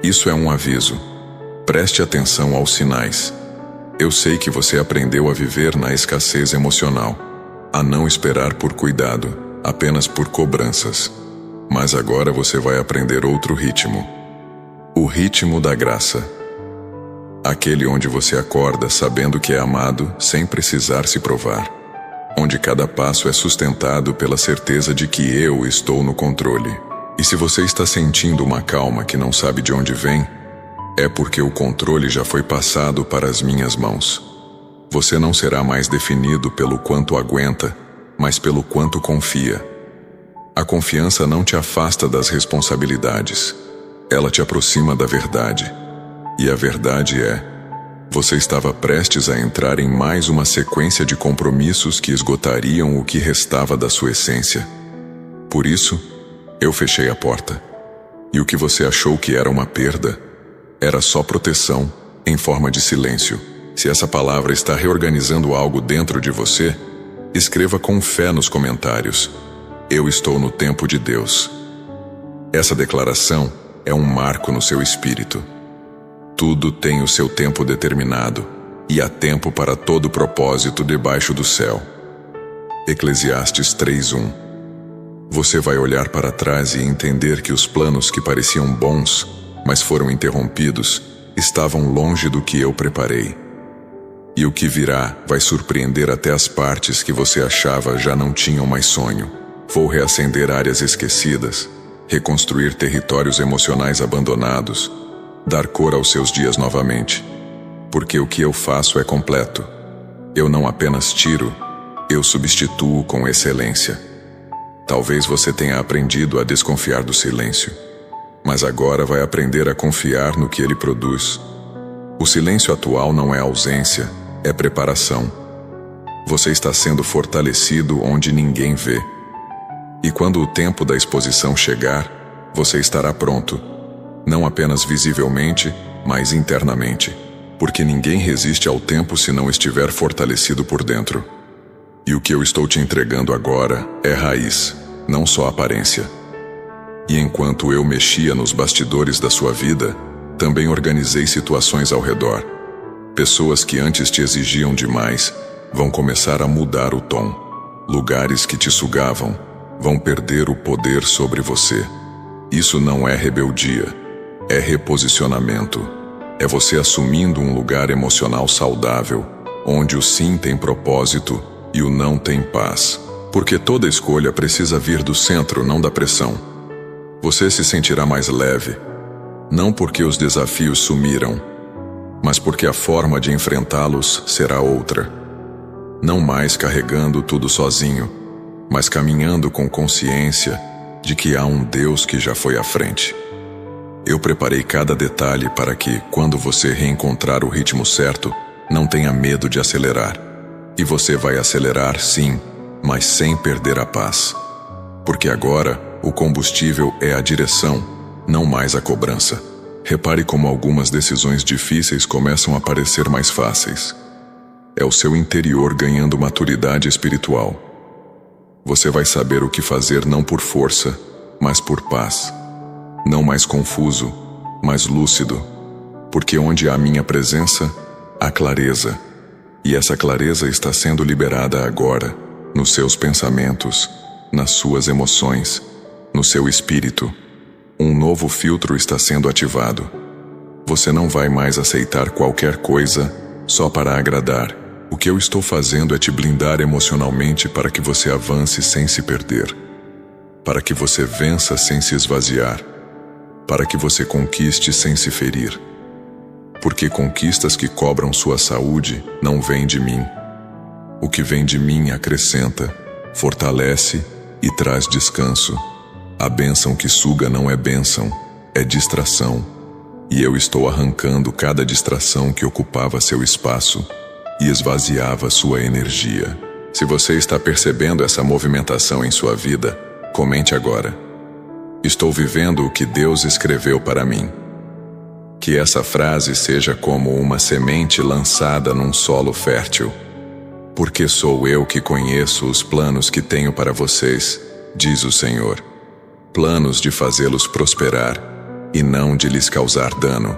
Isso é um aviso. Preste atenção aos sinais. Eu sei que você aprendeu a viver na escassez emocional, a não esperar por cuidado, apenas por cobranças. Mas agora você vai aprender outro ritmo. O ritmo da graça. Aquele onde você acorda sabendo que é amado sem precisar se provar. Onde cada passo é sustentado pela certeza de que eu estou no controle. E se você está sentindo uma calma que não sabe de onde vem, É porque o controle já foi passado para as minhas mãos. Você não será mais definido pelo quanto aguenta, mas pelo quanto confia. A confiança não te afasta das responsabilidades. Ela te aproxima da verdade. E a verdade é: você estava prestes a entrar em mais uma sequência de compromissos que esgotariam o que restava da sua essência. Por isso, eu fechei a porta. E o que você achou que era uma perda, era só proteção, em forma de silêncio. Se essa palavra está reorganizando algo dentro de você, escreva com fé nos comentários: eu estou no tempo de Deus. Essa declaração é um marco no seu espírito. Tudo tem o seu tempo determinado, e há tempo para todo propósito debaixo do céu. Eclesiastes 3:1. Você vai olhar para trás e entender que os planos que pareciam bons, mas foram interrompidos, estavam longe do que eu preparei. E o que virá vai surpreender até as partes que você achava já não tinham mais sonho. Vou reacender áreas esquecidas, reconstruir territórios emocionais abandonados, dar cor aos seus dias novamente. Porque o que eu faço é completo. Eu não apenas tiro, eu substituo com excelência. Talvez você tenha aprendido a desconfiar do silêncio, mas agora vai aprender a confiar no que ele produz. O silêncio atual não é ausência, é preparação. Você está sendo fortalecido onde ninguém vê. E quando o tempo da exposição chegar, você estará pronto, não apenas visivelmente, mas internamente, porque ninguém resiste ao tempo se não estiver fortalecido por dentro. E o que eu estou te entregando agora é raiz, não só aparência. E enquanto eu mexia nos bastidores da sua vida, também organizei situações ao redor. Pessoas que antes te exigiam demais vão começar a mudar o tom. Lugares que te sugavam vão perder o poder sobre você. Isso não é rebeldia, é reposicionamento. É você assumindo um lugar emocional saudável, onde o sim tem propósito e o não tem paz. Porque toda escolha precisa vir do centro, não da pressão. Você se sentirá mais leve, não porque os desafios sumiram, mas porque a forma de enfrentá-los será outra. Não mais carregando tudo sozinho, mas caminhando com consciência de que há um Deus que já foi à frente. Eu preparei cada detalhe para que, quando você reencontrar o ritmo certo, não tenha medo de acelerar. E você vai acelerar, sim, mas sem perder a paz. Porque agora, o combustível é a direção, não mais a cobrança. Repare como algumas decisões difíceis começam a parecer mais fáceis. É o seu interior ganhando maturidade espiritual. Você vai saber o que fazer não por força, mas por paz. Não mais confuso, mas lúcido. Porque onde há minha presença, há clareza. E essa clareza está sendo liberada agora, nos seus pensamentos, nas suas emoções, no seu espírito. Um novo filtro está sendo ativado. Você não vai mais aceitar qualquer coisa só para agradar. O que eu estou fazendo é te blindar emocionalmente para que você avance sem se perder. Para que você vença sem se esvaziar. Para que você conquiste sem se ferir. Porque conquistas que cobram sua saúde não vêm de mim. O que vem de mim acrescenta, fortalece e traz descanso. A bênção que suga não é bênção, é distração. E eu estou arrancando cada distração que ocupava seu espaço e esvaziava sua energia. Se você está percebendo essa movimentação em sua vida, comente agora. Estou vivendo o que Deus escreveu para mim. Que essa frase seja como uma semente lançada num solo fértil. Porque sou eu que conheço os planos que tenho para vocês, diz o Senhor. Planos de fazê-los prosperar e não de lhes causar dano.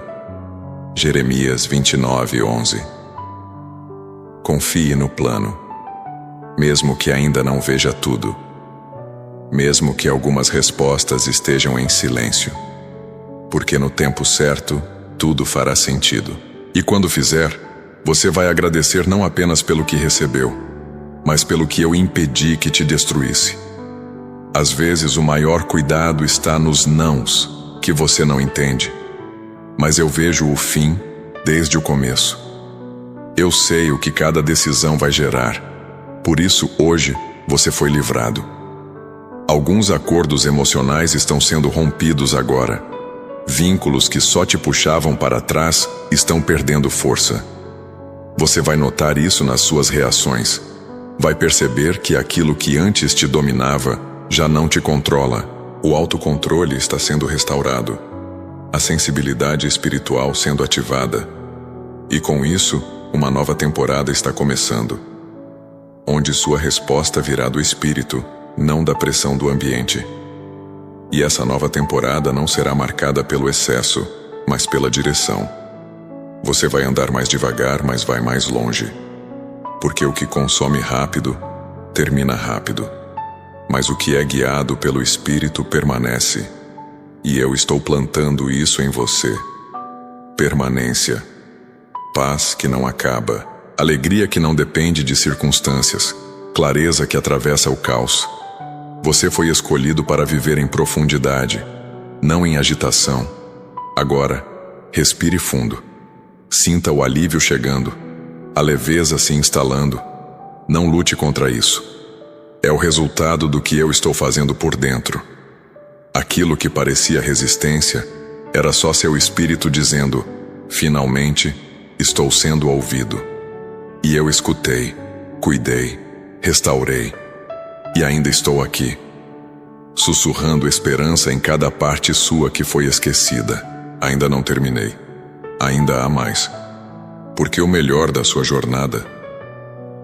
Jeremias 29:11. Confie no plano, mesmo que ainda não veja tudo, mesmo que algumas respostas estejam em silêncio, porque no tempo certo, tudo fará sentido. E quando fizer, você vai agradecer não apenas pelo que recebeu, mas pelo que eu impedi que te destruísse. Às vezes o maior cuidado está nos nãos que você não entende. mas eu vejo o fim desde o começo. Eu sei o que cada decisão vai gerar. Por isso, hoje, você foi livrado. Alguns acordos emocionais estão sendo rompidos agora. Vínculos que só te puxavam para trás estão perdendo força. Você vai notar isso nas suas reações. Vai perceber que aquilo que antes te dominava já não te controla. O autocontrole está sendo restaurado. A sensibilidade espiritual sendo ativada. E com isso, uma nova temporada está começando, onde sua resposta virá do espírito, não da pressão do ambiente. E essa nova temporada não será marcada pelo excesso, mas pela direção. Você vai andar mais devagar, mas vai mais longe. Porque o que consome rápido, termina rápido. Mas o que é guiado pelo espírito permanece. E eu estou plantando isso em você. Permanência. Paz que não acaba. Alegria que não depende de circunstâncias. Clareza que atravessa o caos. Você foi escolhido para viver em profundidade, não em agitação. Agora, respire fundo. Sinta o alívio chegando, a leveza se instalando. Não lute contra isso. É o resultado do que eu estou fazendo por dentro. Aquilo que parecia resistência era só seu espírito dizendo: finalmente, estou sendo ouvido. E eu escutei, cuidei, restaurei. E ainda estou aqui, sussurrando esperança em cada parte sua que foi esquecida. Ainda não terminei. Ainda há mais. Porque o melhor da sua jornada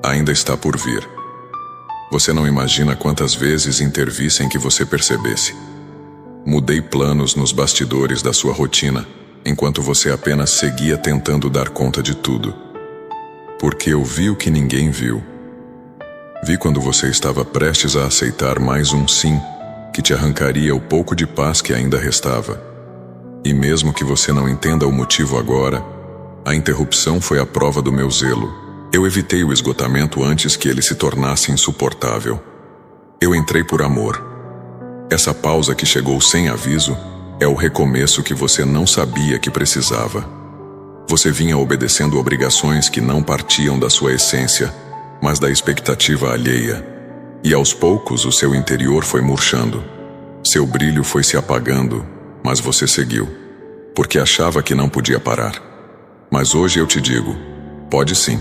ainda está por vir. Você não imagina quantas vezes intervi sem que você percebesse. Mudei planos nos bastidores da sua rotina, enquanto você apenas seguia tentando dar conta de tudo. Porque eu vi o que ninguém viu. Vi quando você estava prestes a aceitar mais um sim, que te arrancaria o pouco de paz que ainda restava. E mesmo que você não entenda o motivo agora, a interrupção foi a prova do meu zelo. Eu evitei o esgotamento antes que ele se tornasse insuportável. Eu entrei por amor. Essa pausa que chegou sem aviso é o recomeço que você não sabia que precisava. Você vinha obedecendo obrigações que não partiam da sua essência, mas da expectativa alheia. E aos poucos o seu interior foi murchando. Seu brilho foi se apagando, mas você seguiu, porque achava que não podia parar. Mas hoje eu te digo, pode sim,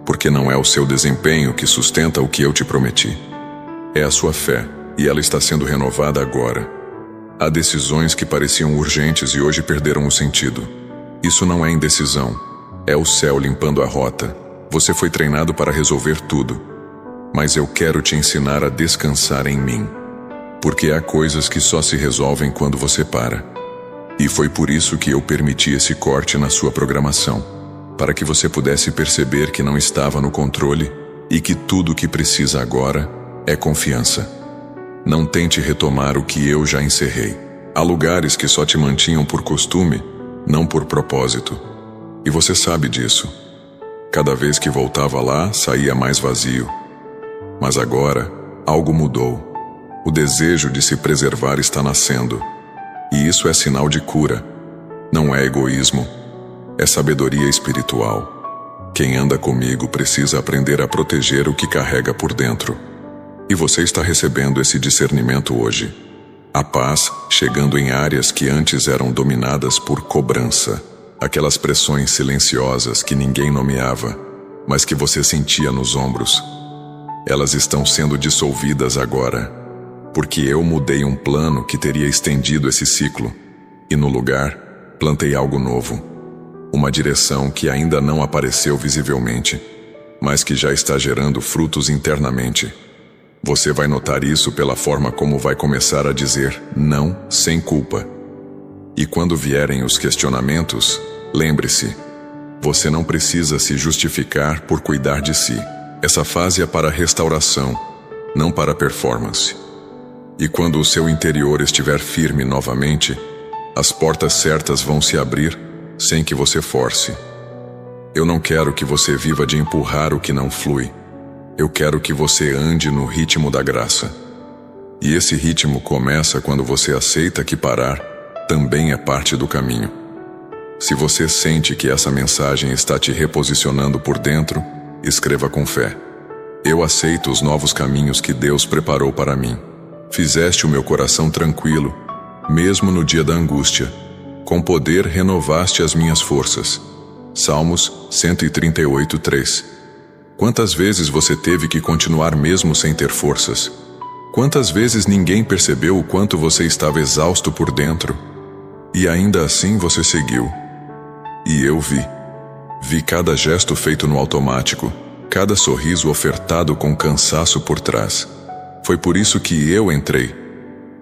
porque não é o seu desempenho que sustenta o que eu te prometi. É a sua fé, e ela está sendo renovada agora. Há decisões que pareciam urgentes e hoje perderam o sentido. Isso não é indecisão, é o céu limpando a rota. Você foi treinado para resolver tudo, mas eu quero te ensinar a descansar em mim, porque há coisas que só se resolvem quando você para. E foi por isso que eu permiti esse corte na sua programação, para que você pudesse perceber que não estava no controle e que tudo o que precisa agora é confiança. Não tente retomar o que eu já encerrei. Há lugares que só te mantinham por costume, não por propósito. E você sabe disso. Cada vez que voltava lá, saía mais vazio. Mas agora, algo mudou. O desejo de se preservar está nascendo. E isso é sinal de cura. Não é egoísmo. É sabedoria espiritual. Quem anda comigo precisa aprender a proteger o que carrega por dentro. E você está recebendo esse discernimento hoje. A paz chegando em áreas que antes eram dominadas por cobrança. Aquelas pressões silenciosas que ninguém nomeava, mas que você sentia nos ombros. Elas estão sendo dissolvidas agora, porque eu mudei um plano que teria estendido esse ciclo, e no lugar, plantei algo novo. Uma direção que ainda não apareceu visivelmente, mas que já está gerando frutos internamente. Você vai notar isso pela forma como vai começar a dizer não sem culpa. E quando vierem os questionamentos, lembre-se, você não precisa se justificar por cuidar de si. Essa fase é para restauração, não para performance. E quando o seu interior estiver firme novamente, as portas certas vão se abrir sem que você force. Eu não quero que você viva de empurrar o que não flui. Eu quero que você ande no ritmo da graça. E esse ritmo começa quando você aceita que parar também é parte do caminho. Se você sente que essa mensagem está te reposicionando por dentro, escreva com fé: eu aceito os novos caminhos que Deus preparou para mim. Fizeste o meu coração tranquilo, mesmo no dia da angústia. Com poder renovaste as minhas forças. Salmos 138:3. Quantas vezes você teve que continuar mesmo sem ter forças? Quantas vezes ninguém percebeu o quanto você estava exausto por dentro? E ainda assim você seguiu. E eu vi. Vi cada gesto feito no automático, cada sorriso ofertado com cansaço por trás. Foi por isso que eu entrei.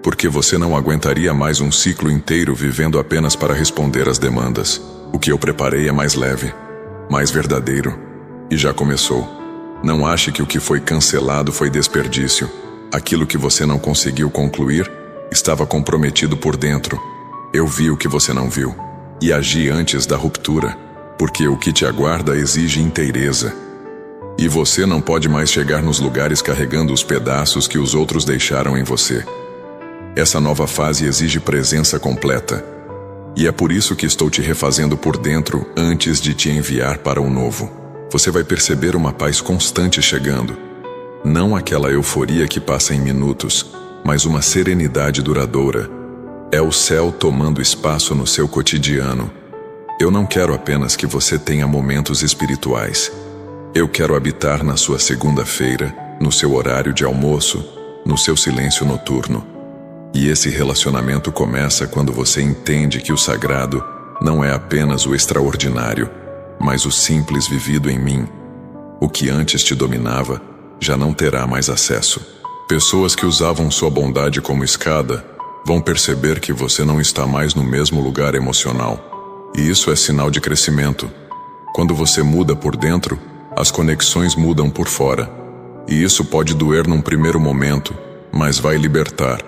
Porque você não aguentaria mais um ciclo inteiro vivendo apenas para responder às demandas. O que eu preparei é mais leve, mais verdadeiro. E já começou. Não ache que o que foi cancelado foi desperdício. Aquilo que você não conseguiu concluir estava comprometido por dentro. Eu vi o que você não viu. E agi antes da ruptura. Porque o que te aguarda exige inteireza. E você não pode mais chegar nos lugares carregando os pedaços que os outros deixaram em você. Essa nova fase exige presença completa. E é por isso que estou te refazendo por dentro antes de te enviar para o novo. Você vai perceber uma paz constante chegando. Não aquela euforia que passa em minutos, mas uma serenidade duradoura. É o céu tomando espaço no seu cotidiano. Eu não quero apenas que você tenha momentos espirituais. Eu quero habitar na sua segunda-feira, no seu horário de almoço, no seu silêncio noturno. E esse relacionamento começa quando você entende que o sagrado não é apenas o extraordinário, mas o simples vivido em mim. O que antes te dominava já não terá mais acesso. Pessoas que usavam sua bondade como escada vão perceber que você não está mais no mesmo lugar emocional. E isso é sinal de crescimento. Quando você muda por dentro, as conexões mudam por fora. E isso pode doer num primeiro momento, mas vai libertar.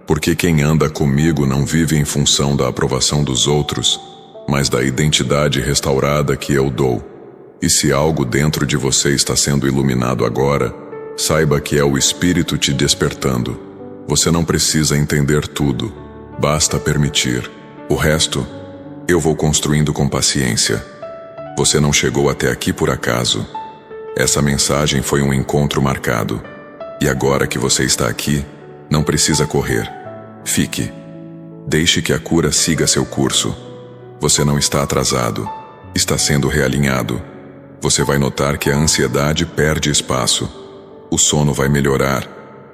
Porque quem anda comigo não vive em função da aprovação dos outros, mas da identidade restaurada que eu dou. E se algo dentro de você está sendo iluminado agora, saiba que é o Espírito te despertando. Você não precisa entender tudo, basta permitir. O resto, eu vou construindo com paciência. Você não chegou até aqui por acaso. Essa mensagem foi um encontro marcado. E agora que você está aqui, não precisa correr. Fique. Deixe que a cura siga seu curso. Você não está atrasado. Está sendo realinhado. Você vai notar que a ansiedade perde espaço. O sono vai melhorar.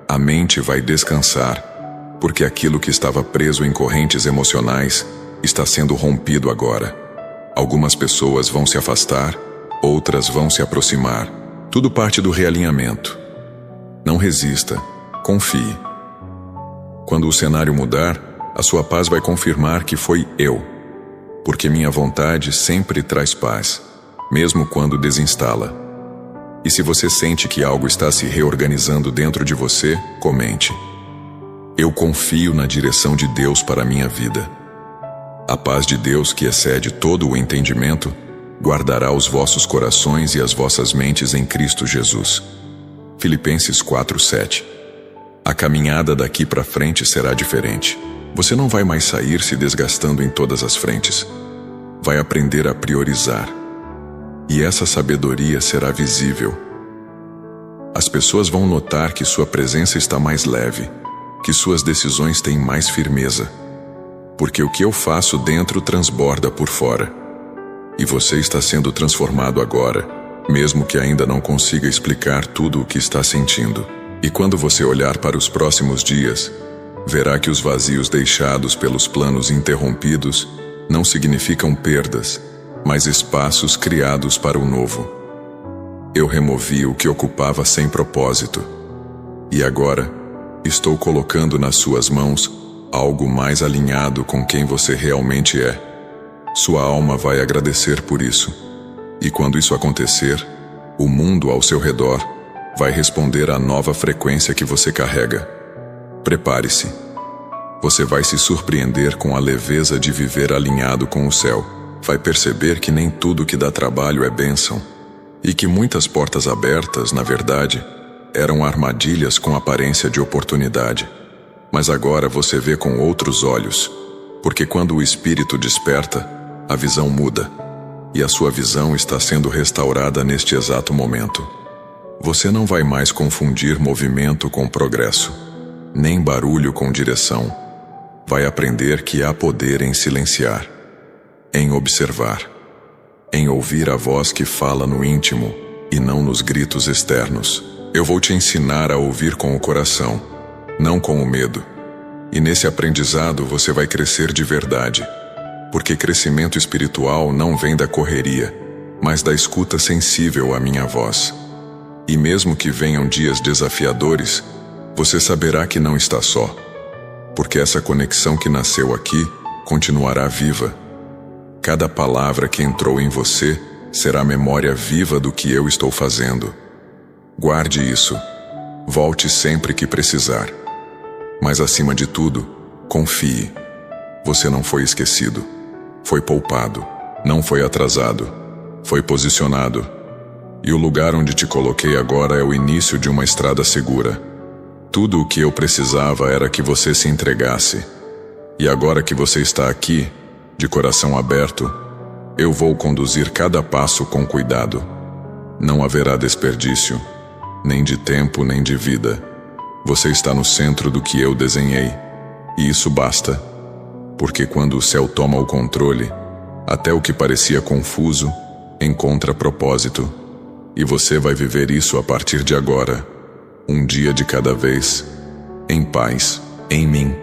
A mente vai descansar. Porque aquilo que estava preso em correntes emocionais está sendo rompido agora. Algumas pessoas vão se afastar, outras vão se aproximar. Tudo parte do realinhamento. Não resista. Confie. Quando o cenário mudar, a sua paz vai confirmar que foi eu. Porque minha vontade sempre traz paz, mesmo quando desinstala. E se você sente que algo está se reorganizando dentro de você, comente: eu confio na direção de Deus para a minha vida. A paz de Deus, que excede todo o entendimento, guardará os vossos corações e as vossas mentes em Cristo Jesus. Filipenses 4:7. A caminhada daqui para frente será diferente. Você não vai mais sair se desgastando em todas as frentes. Vai aprender a priorizar. E essa sabedoria será visível. As pessoas vão notar que sua presença está mais leve, que suas decisões têm mais firmeza. Porque o que eu faço dentro transborda por fora. E você está sendo transformado agora, mesmo que ainda não consiga explicar tudo o que está sentindo. E quando você olhar para os próximos dias, verá que os vazios deixados pelos planos interrompidos não significam perdas, mas espaços criados para o novo. Eu removi o que ocupava sem propósito. E agora, estou colocando nas suas mãos algo mais alinhado com quem você realmente é. Sua alma vai agradecer por isso. E quando isso acontecer, o mundo ao seu redor vai responder à nova frequência que você carrega. Prepare-se. Você vai se surpreender com a leveza de viver alinhado com o céu. Vai perceber que nem tudo que dá trabalho é bênção. E que muitas portas abertas, na verdade, eram armadilhas com aparência de oportunidade. Mas agora você vê com outros olhos. Porque quando o espírito desperta, a visão muda. E a sua visão está sendo restaurada neste exato momento. Você não vai mais confundir movimento com progresso, nem barulho com direção. Vai aprender que há poder em silenciar, em observar, em ouvir a voz que fala no íntimo e não nos gritos externos. Eu vou te ensinar a ouvir com o coração, não com o medo. E nesse aprendizado você vai crescer de verdade. Porque crescimento espiritual não vem da correria, mas da escuta sensível à minha voz. E mesmo que venham dias desafiadores, você saberá que não está só. Porque essa conexão que nasceu aqui continuará viva. Cada palavra que entrou em você será memória viva do que eu estou fazendo. Guarde isso. Volte sempre que precisar. Mas acima de tudo, confie. Você não foi esquecido. Foi poupado. Não foi atrasado. Foi posicionado. E o lugar onde te coloquei agora é o início de uma estrada segura. Tudo o que eu precisava era que você se entregasse. E agora que você está aqui, de coração aberto, eu vou conduzir cada passo com cuidado. Não haverá desperdício, nem de tempo, nem de vida. Você está no centro do que eu desenhei. E isso basta. Porque quando o céu toma o controle, até o que parecia confuso encontra propósito. E você vai viver isso a partir de agora, um dia de cada vez, em paz, em mim.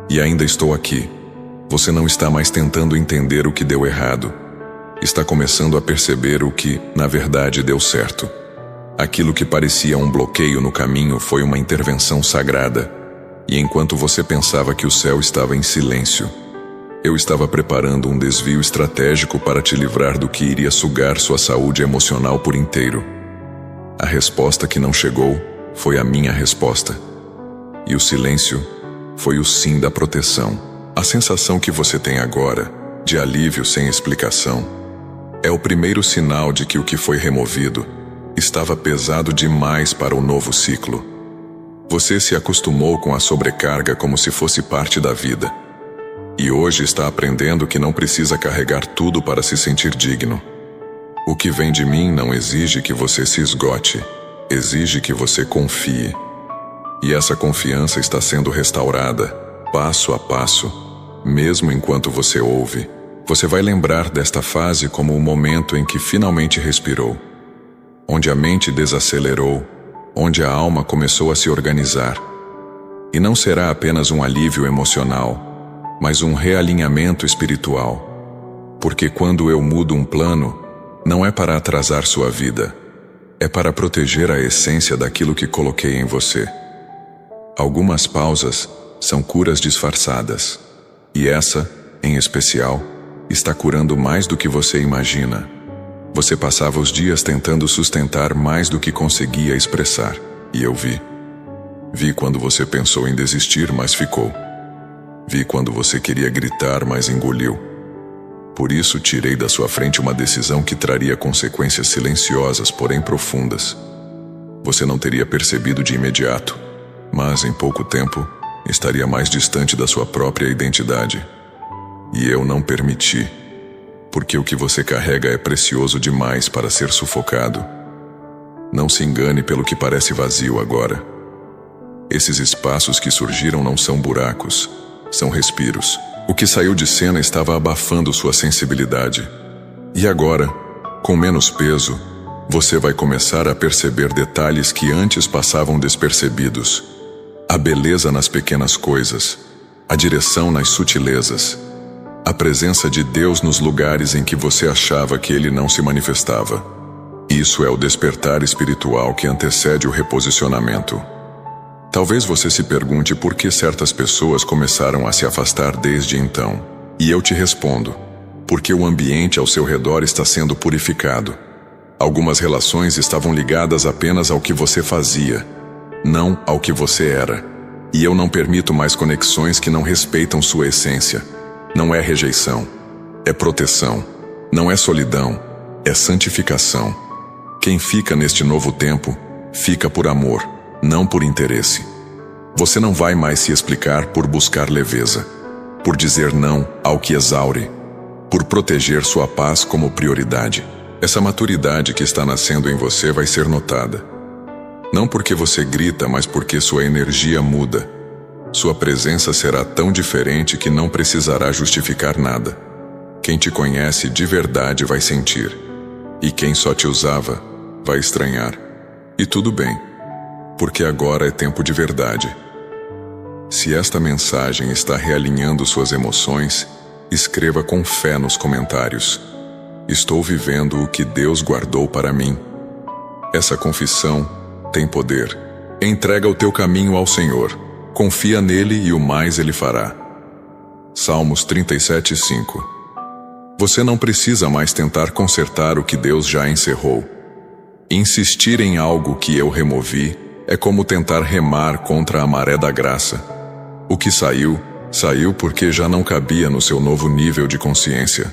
E ainda estou aqui. Você não está mais tentando entender o que deu errado. Está começando a perceber o que, na verdade, deu certo. Aquilo que parecia um bloqueio no caminho foi uma intervenção sagrada. E enquanto você pensava que o céu estava em silêncio, eu estava preparando um desvio estratégico para te livrar do que iria sugar sua saúde emocional por inteiro. A resposta que não chegou foi a minha resposta. E o silêncio foi o sim da proteção. A sensação que você tem agora, de alívio sem explicação, é o primeiro sinal de que o que foi removido estava pesado demais para o novo ciclo. Você se acostumou com a sobrecarga como se fosse parte da vida. E hoje está aprendendo que não precisa carregar tudo para se sentir digno. O que vem de mim não exige que você se esgote, exige que você confie. E essa confiança está sendo restaurada, passo a passo, mesmo enquanto você ouve. Você vai lembrar desta fase como o momento em que finalmente respirou, onde a mente desacelerou, onde a alma começou a se organizar. E não será apenas um alívio emocional, mas um realinhamento espiritual. Porque quando eu mudo um plano, não é para atrasar sua vida, é para proteger a essência daquilo que coloquei em você. Algumas pausas são curas disfarçadas, e essa, em especial, está curando mais do que você imagina. Você passava os dias tentando sustentar mais do que conseguia expressar, e eu vi. Vi quando você pensou em desistir, mas ficou. Vi quando você queria gritar, mas engoliu. Por isso tirei da sua frente uma decisão que traria consequências silenciosas, porém profundas. Você não teria percebido de imediato, mas em pouco tempo estaria mais distante da sua própria identidade. E eu não permiti, porque o que você carrega é precioso demais para ser sufocado. Não se engane pelo que parece vazio agora. Esses espaços que surgiram não são buracos, são respiros. O que saiu de cena estava abafando sua sensibilidade. E agora, com menos peso, você vai começar a perceber detalhes que antes passavam despercebidos. A beleza nas pequenas coisas, a direção nas sutilezas, a presença de Deus nos lugares em que você achava que Ele não se manifestava. Isso é o despertar espiritual que antecede o reposicionamento. Talvez você se pergunte por que certas pessoas começaram a se afastar desde então. E eu te respondo: porque o ambiente ao seu redor está sendo purificado. Algumas relações estavam ligadas apenas ao que você fazia, não ao que você era. E eu não permito mais conexões que não respeitam sua essência. Não é rejeição, é proteção. Não é solidão, é santificação. Quem fica neste novo tempo, fica por amor, não por interesse. Você não vai mais se explicar por buscar leveza, por dizer não ao que exaure. por proteger sua paz como prioridade. Essa maturidade que está nascendo em você vai ser notada. Não porque você grita, mas porque sua energia muda. Sua presença será tão diferente que não precisará justificar nada. Quem te conhece de verdade vai sentir. E quem só te usava vai estranhar. E tudo bem, porque agora é tempo de verdade. Se esta mensagem está realinhando suas emoções, escreva com fé nos comentários. Estou vivendo o que Deus guardou para mim. Essa confissão tem poder. Entrega o teu caminho ao Senhor. Confia nele e o mais ele fará. Salmos 37:5. Você não precisa mais tentar consertar o que Deus já encerrou. Insistir em algo que eu removi é como tentar remar contra a maré da graça. O que saiu, saiu porque já não cabia no seu novo nível de consciência.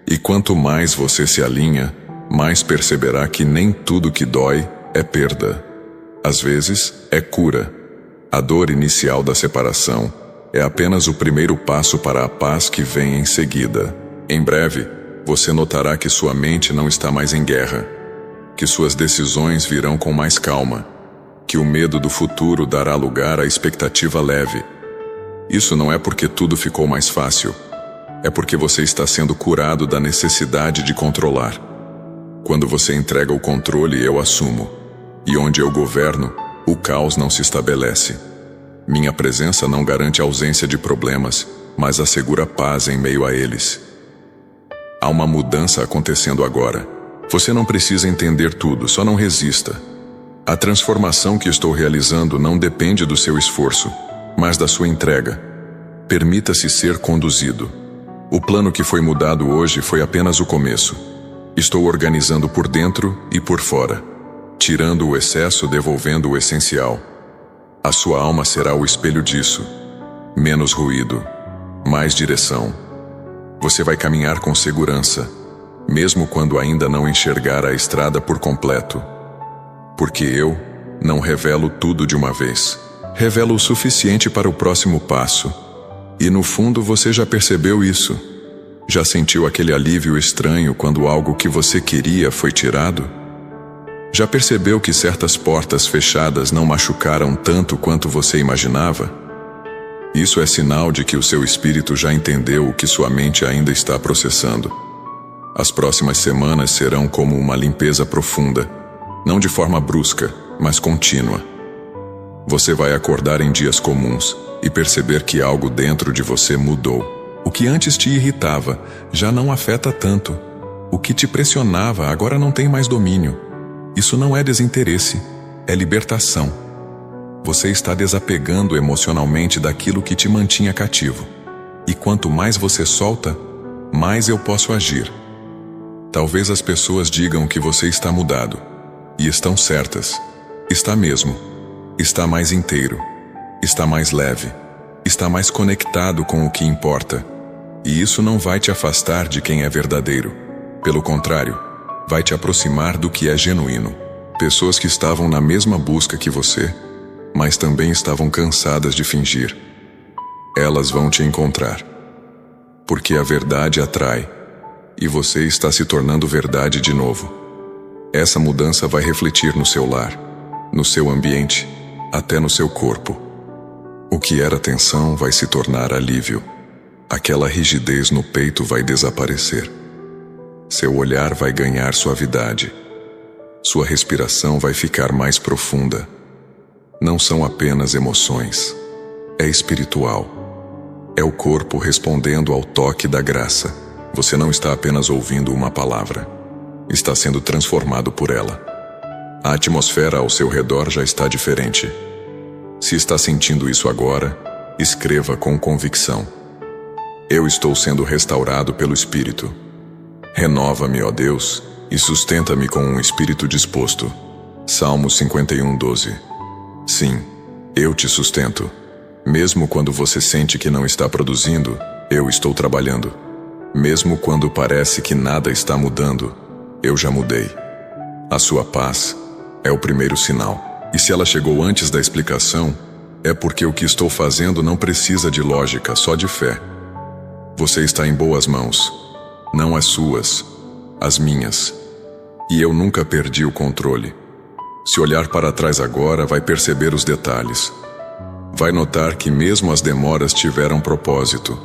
E quanto mais você se alinha, mais perceberá que nem tudo que dói é perda. Às vezes, é cura. A dor inicial da separação é apenas o primeiro passo para a paz que vem em seguida. Em breve, você notará que sua mente não está mais em guerra, que suas decisões virão com mais calma, que o medo do futuro dará lugar à expectativa leve. Isso não é porque tudo ficou mais fácil, é porque você está sendo curado da necessidade de controlar. Quando você entrega o controle, eu assumo, e onde eu governo, o caos não se estabelece. Minha presença não garante a ausência de problemas, mas assegura paz em meio a eles. Há uma mudança acontecendo agora. Você não precisa entender tudo, só não resista. A transformação que estou realizando não depende do seu esforço, mas da sua entrega. Permita-se ser conduzido. O plano que foi mudado hoje foi apenas o começo. Estou organizando por dentro e por fora, tirando o excesso, devolvendo o essencial. A sua alma será o espelho disso. Menos ruído, mais direção. Você vai caminhar com segurança, mesmo quando ainda não enxergar a estrada por completo. Porque eu não revelo tudo de uma vez. Revelo o suficiente para o próximo passo. E no fundo você já percebeu isso. Já sentiu aquele alívio estranho quando algo que você queria foi tirado? Já percebeu que certas portas fechadas não machucaram tanto quanto você imaginava? Isso é sinal de que o seu espírito já entendeu o que sua mente ainda está processando. As próximas semanas serão como uma limpeza profunda, não de forma brusca, mas contínua. Você vai acordar em dias comuns e perceber que algo dentro de você mudou. O que antes te irritava já não afeta tanto. O que te pressionava agora não tem mais domínio. Isso não é desinteresse, é libertação. Você está desapegando emocionalmente daquilo que te mantinha cativo. E quanto mais você solta, mais eu posso agir. Talvez as pessoas digam que você está mudado. E estão certas. Está mesmo. Está mais inteiro. Está mais leve. Está mais conectado com o que importa. E isso não vai te afastar de quem é verdadeiro. Pelo contrário, vai te aproximar do que é genuíno. Pessoas que estavam na mesma busca que você, mas também estavam cansadas de fingir. Elas vão te encontrar. Porque a verdade atrai, e você está se tornando verdade de novo. Essa mudança vai refletir no seu lar, no seu ambiente, até no seu corpo. O que era tensão vai se tornar alívio. Aquela rigidez no peito vai desaparecer. Seu olhar vai ganhar suavidade. Sua respiração vai ficar mais profunda. Não são apenas emoções. É espiritual. É o corpo respondendo ao toque da graça. Você não está apenas ouvindo uma palavra. Está sendo transformado por ela. A atmosfera ao seu redor já está diferente. Se está sentindo isso agora, escreva com convicção. Eu estou sendo restaurado pelo Espírito. Renova-me, ó Deus, e sustenta-me com um espírito disposto. Salmos 51:12. Sim, eu te sustento. Mesmo quando você sente que não está produzindo, eu estou trabalhando. Mesmo quando parece que nada está mudando, eu já mudei. A sua paz é o primeiro sinal. E se ela chegou antes da explicação, é porque o que estou fazendo não precisa de lógica, só de fé. Você está em boas mãos. não as suas, as minhas. E eu nunca perdi o controle. Se olhar para trás agora, vai perceber os detalhes. Vai notar que mesmo as demoras tiveram propósito,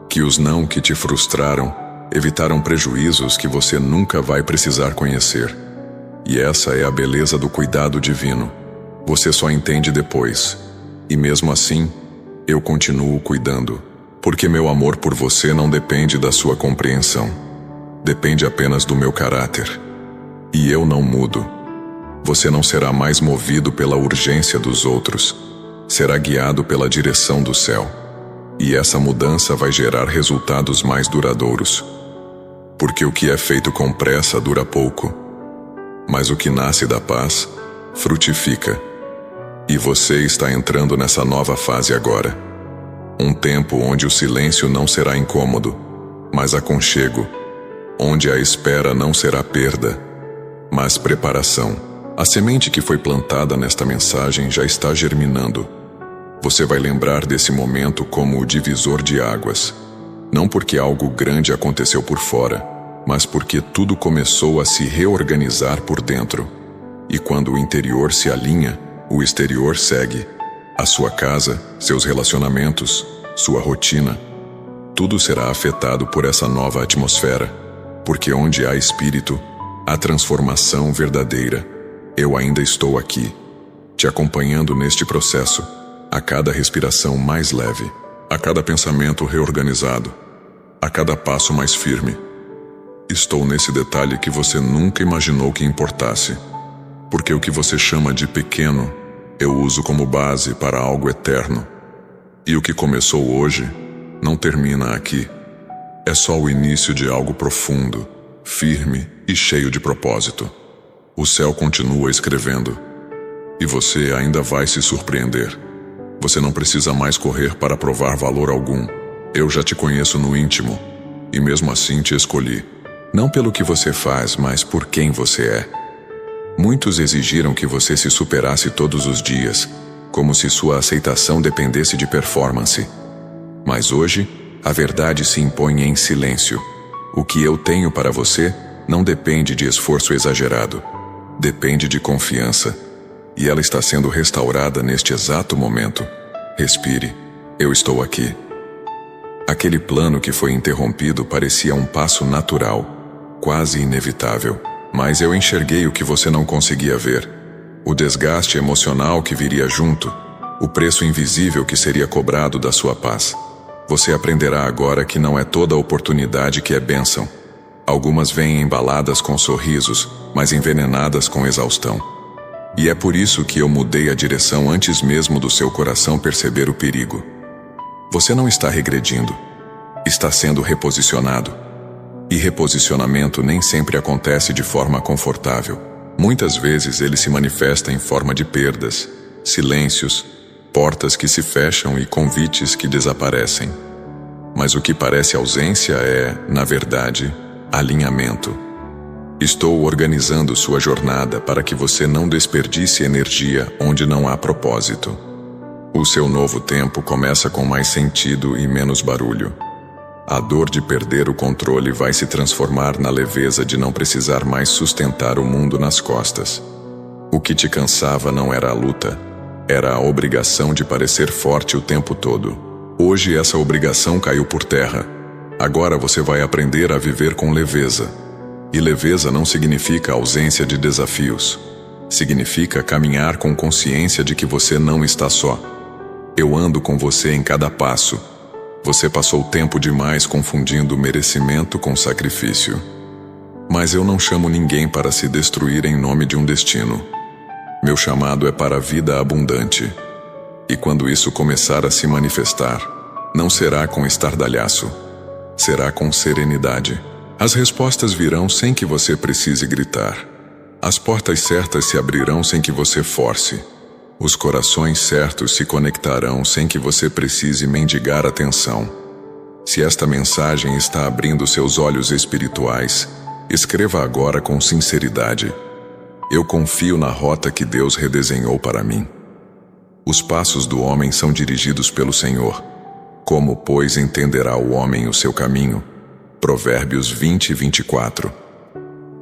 que os não que te frustraram evitaram prejuízos que você nunca vai precisar conhecer. E essa é a beleza do cuidado divino. Você só entende depois. E mesmo assim, eu continuo cuidando, porque meu amor por você não depende da sua compreensão. Depende apenas do meu caráter. E eu não mudo. Você não será mais movido pela urgência dos outros. Será guiado pela direção do céu. E essa mudança vai gerar resultados mais duradouros. Porque o que é feito com pressa dura pouco. Mas o que nasce da paz, frutifica. E você está entrando nessa nova fase agora. Um tempo onde o silêncio não será incômodo, mas aconchego. Onde a espera não será perda, mas preparação. A semente que foi plantada nesta mensagem já está germinando. Você vai lembrar desse momento como o divisor de águas. Não porque algo grande aconteceu por fora, mas porque tudo começou a se reorganizar por dentro. E quando o interior se alinha, o exterior segue. A sua casa, seus relacionamentos, sua rotina. Tudo será afetado por essa nova atmosfera, porque onde há espírito, há transformação verdadeira. Eu ainda estou aqui, te acompanhando neste processo, a cada respiração mais leve, a cada pensamento reorganizado, a cada passo mais firme. Estou nesse detalhe que você nunca imaginou que importasse, porque o que você chama de pequeno, eu uso como base para algo eterno. E o que começou hoje, não termina aqui. É só o início de algo profundo, firme e cheio de propósito. O céu continua escrevendo. E você ainda vai se surpreender. Você não precisa mais correr para provar valor algum. Eu já te conheço no íntimo. E mesmo assim te escolhi. Não pelo que você faz, mas por quem você é. Muitos exigiram que você se superasse todos os dias, como se sua aceitação dependesse de performance. Mas hoje, a verdade se impõe em silêncio. O que eu tenho para você não depende de esforço exagerado. Depende de confiança. E ela está sendo restaurada neste exato momento. Respire. Eu estou aqui. Aquele plano que foi interrompido parecia um passo natural, quase inevitável. Mas eu enxerguei o que você não conseguia ver. O desgaste emocional que viria junto. O preço invisível que seria cobrado da sua paz. Você aprenderá agora que não é toda oportunidade que é bênção. Algumas vêm embaladas com sorrisos, mas envenenadas com exaustão. E é por isso que eu mudei a direção antes mesmo do seu coração perceber o perigo. Você não está regredindo. Está sendo reposicionado. E reposicionamento nem sempre acontece de forma confortável. Muitas vezes ele se manifesta em forma de perdas, silêncios, portas que se fecham e convites que desaparecem. Mas o que parece ausência é, na verdade, alinhamento. Estou organizando sua jornada para que você não desperdice energia onde não há propósito. O seu novo tempo começa com mais sentido e menos barulho. A dor de perder o controle vai se transformar na leveza de não precisar mais sustentar o mundo nas costas. O que te cansava não era a luta, era a obrigação de parecer forte o tempo todo. Hoje essa obrigação caiu por terra. Agora você vai aprender a viver com leveza. E leveza não significa ausência de desafios. Significa caminhar com consciência de que você não está só. Eu ando com você em cada passo. Você passou tempo demais confundindo merecimento com sacrifício. Mas eu não chamo ninguém para se destruir em nome de um destino. Meu chamado é para a vida abundante. E quando isso começar a se manifestar, não será com estardalhaço. Será com serenidade. As respostas virão sem que você precise gritar. As portas certas se abrirão sem que você force. Os corações certos se conectarão sem que você precise mendigar atenção. Se esta mensagem está abrindo seus olhos espirituais, escreva agora com sinceridade. Eu confio na rota que Deus redesenhou para mim. Os passos do homem são dirigidos pelo Senhor. Como, pois, entenderá o homem o seu caminho? Provérbios 20:24.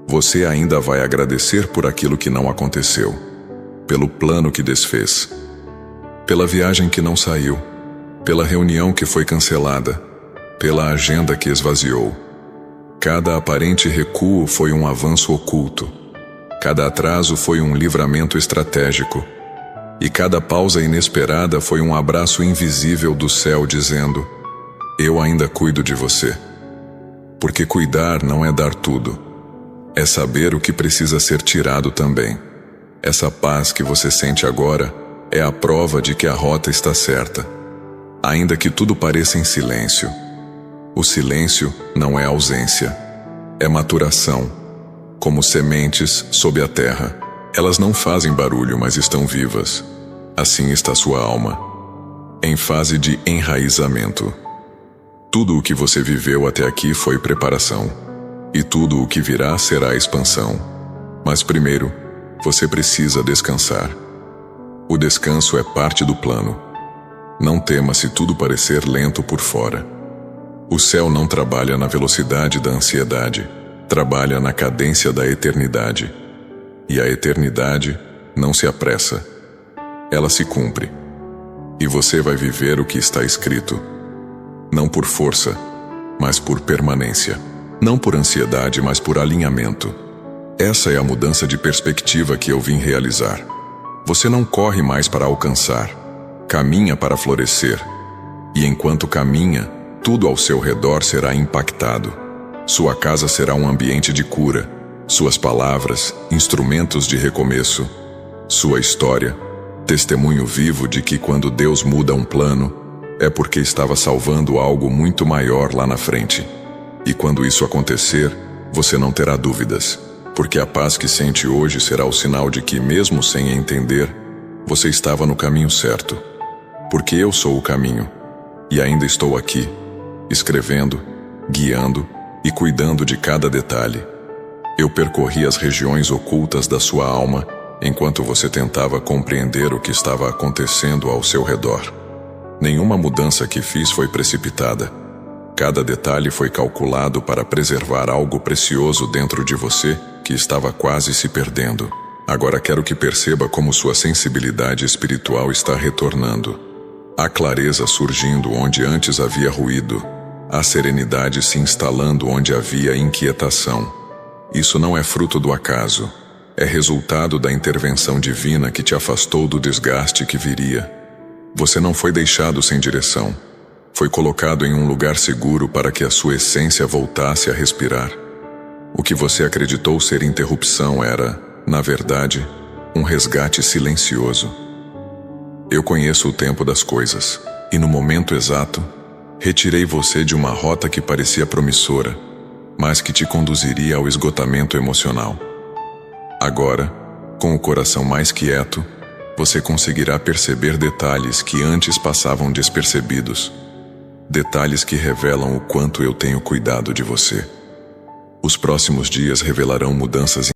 Você ainda vai agradecer por aquilo que não aconteceu, pelo plano que desfez, pela viagem que não saiu, pela reunião que foi cancelada, pela agenda que esvaziou. Cada aparente recuo foi um avanço oculto, cada atraso foi um livramento estratégico, e cada pausa inesperada foi um abraço invisível do céu dizendo: eu ainda cuido de você. Porque cuidar não é dar tudo, é saber o que precisa ser tirado também. Essa paz que você sente agora é a prova de que a rota está certa, ainda que tudo pareça em silêncio. O silêncio não é ausência, é maturação, como sementes sob a terra. Elas não fazem barulho, mas estão vivas. Assim está sua alma, em fase de enraizamento. Tudo o que você viveu até aqui foi preparação, e tudo o que virá será expansão. Mas primeiro, você precisa descansar. O descanso é parte do plano. Não tema se tudo parecer lento por fora. O céu não trabalha na velocidade da ansiedade, trabalha na cadência da eternidade. E a eternidade não se apressa. Ela se cumpre. E você vai viver o que está escrito. Não por força, mas por permanência. Não por ansiedade, mas por alinhamento. Essa é a mudança de perspectiva que eu vim realizar. Você não corre mais para alcançar, caminha para florescer. E enquanto caminha, tudo ao seu redor será impactado. Sua casa será um ambiente de cura, suas palavras, instrumentos de recomeço, sua história, testemunho vivo de que quando Deus muda um plano, é porque estava salvando algo muito maior lá na frente. E quando isso acontecer, você não terá dúvidas, porque a paz que sente hoje será o sinal de que, mesmo sem entender, você estava no caminho certo. Porque eu sou o caminho, e ainda estou aqui, escrevendo, guiando e cuidando de cada detalhe. Eu percorri as regiões ocultas da sua alma, enquanto você tentava compreender o que estava acontecendo ao seu redor. Nenhuma mudança que fiz foi precipitada. Cada detalhe foi calculado para preservar algo precioso dentro de você que estava quase se perdendo. Agora quero que perceba como sua sensibilidade espiritual está retornando. Há clareza surgindo onde antes havia ruído. Há serenidade se instalando onde havia inquietação. Isso não é fruto do acaso. É resultado da intervenção divina que te afastou do desgaste que viria. Você não foi deixado sem direção. Foi colocado em um lugar seguro para que a sua essência voltasse a respirar. O que você acreditou ser interrupção era, na verdade, um resgate silencioso. Eu conheço o tempo das coisas, e no momento exato, retirei você de uma rota que parecia promissora, mas que te conduziria ao esgotamento emocional. Agora, com o coração mais quieto, você conseguirá perceber detalhes que antes passavam despercebidos. Detalhes que revelam o quanto eu tenho cuidado de você. Os próximos dias revelarão mudanças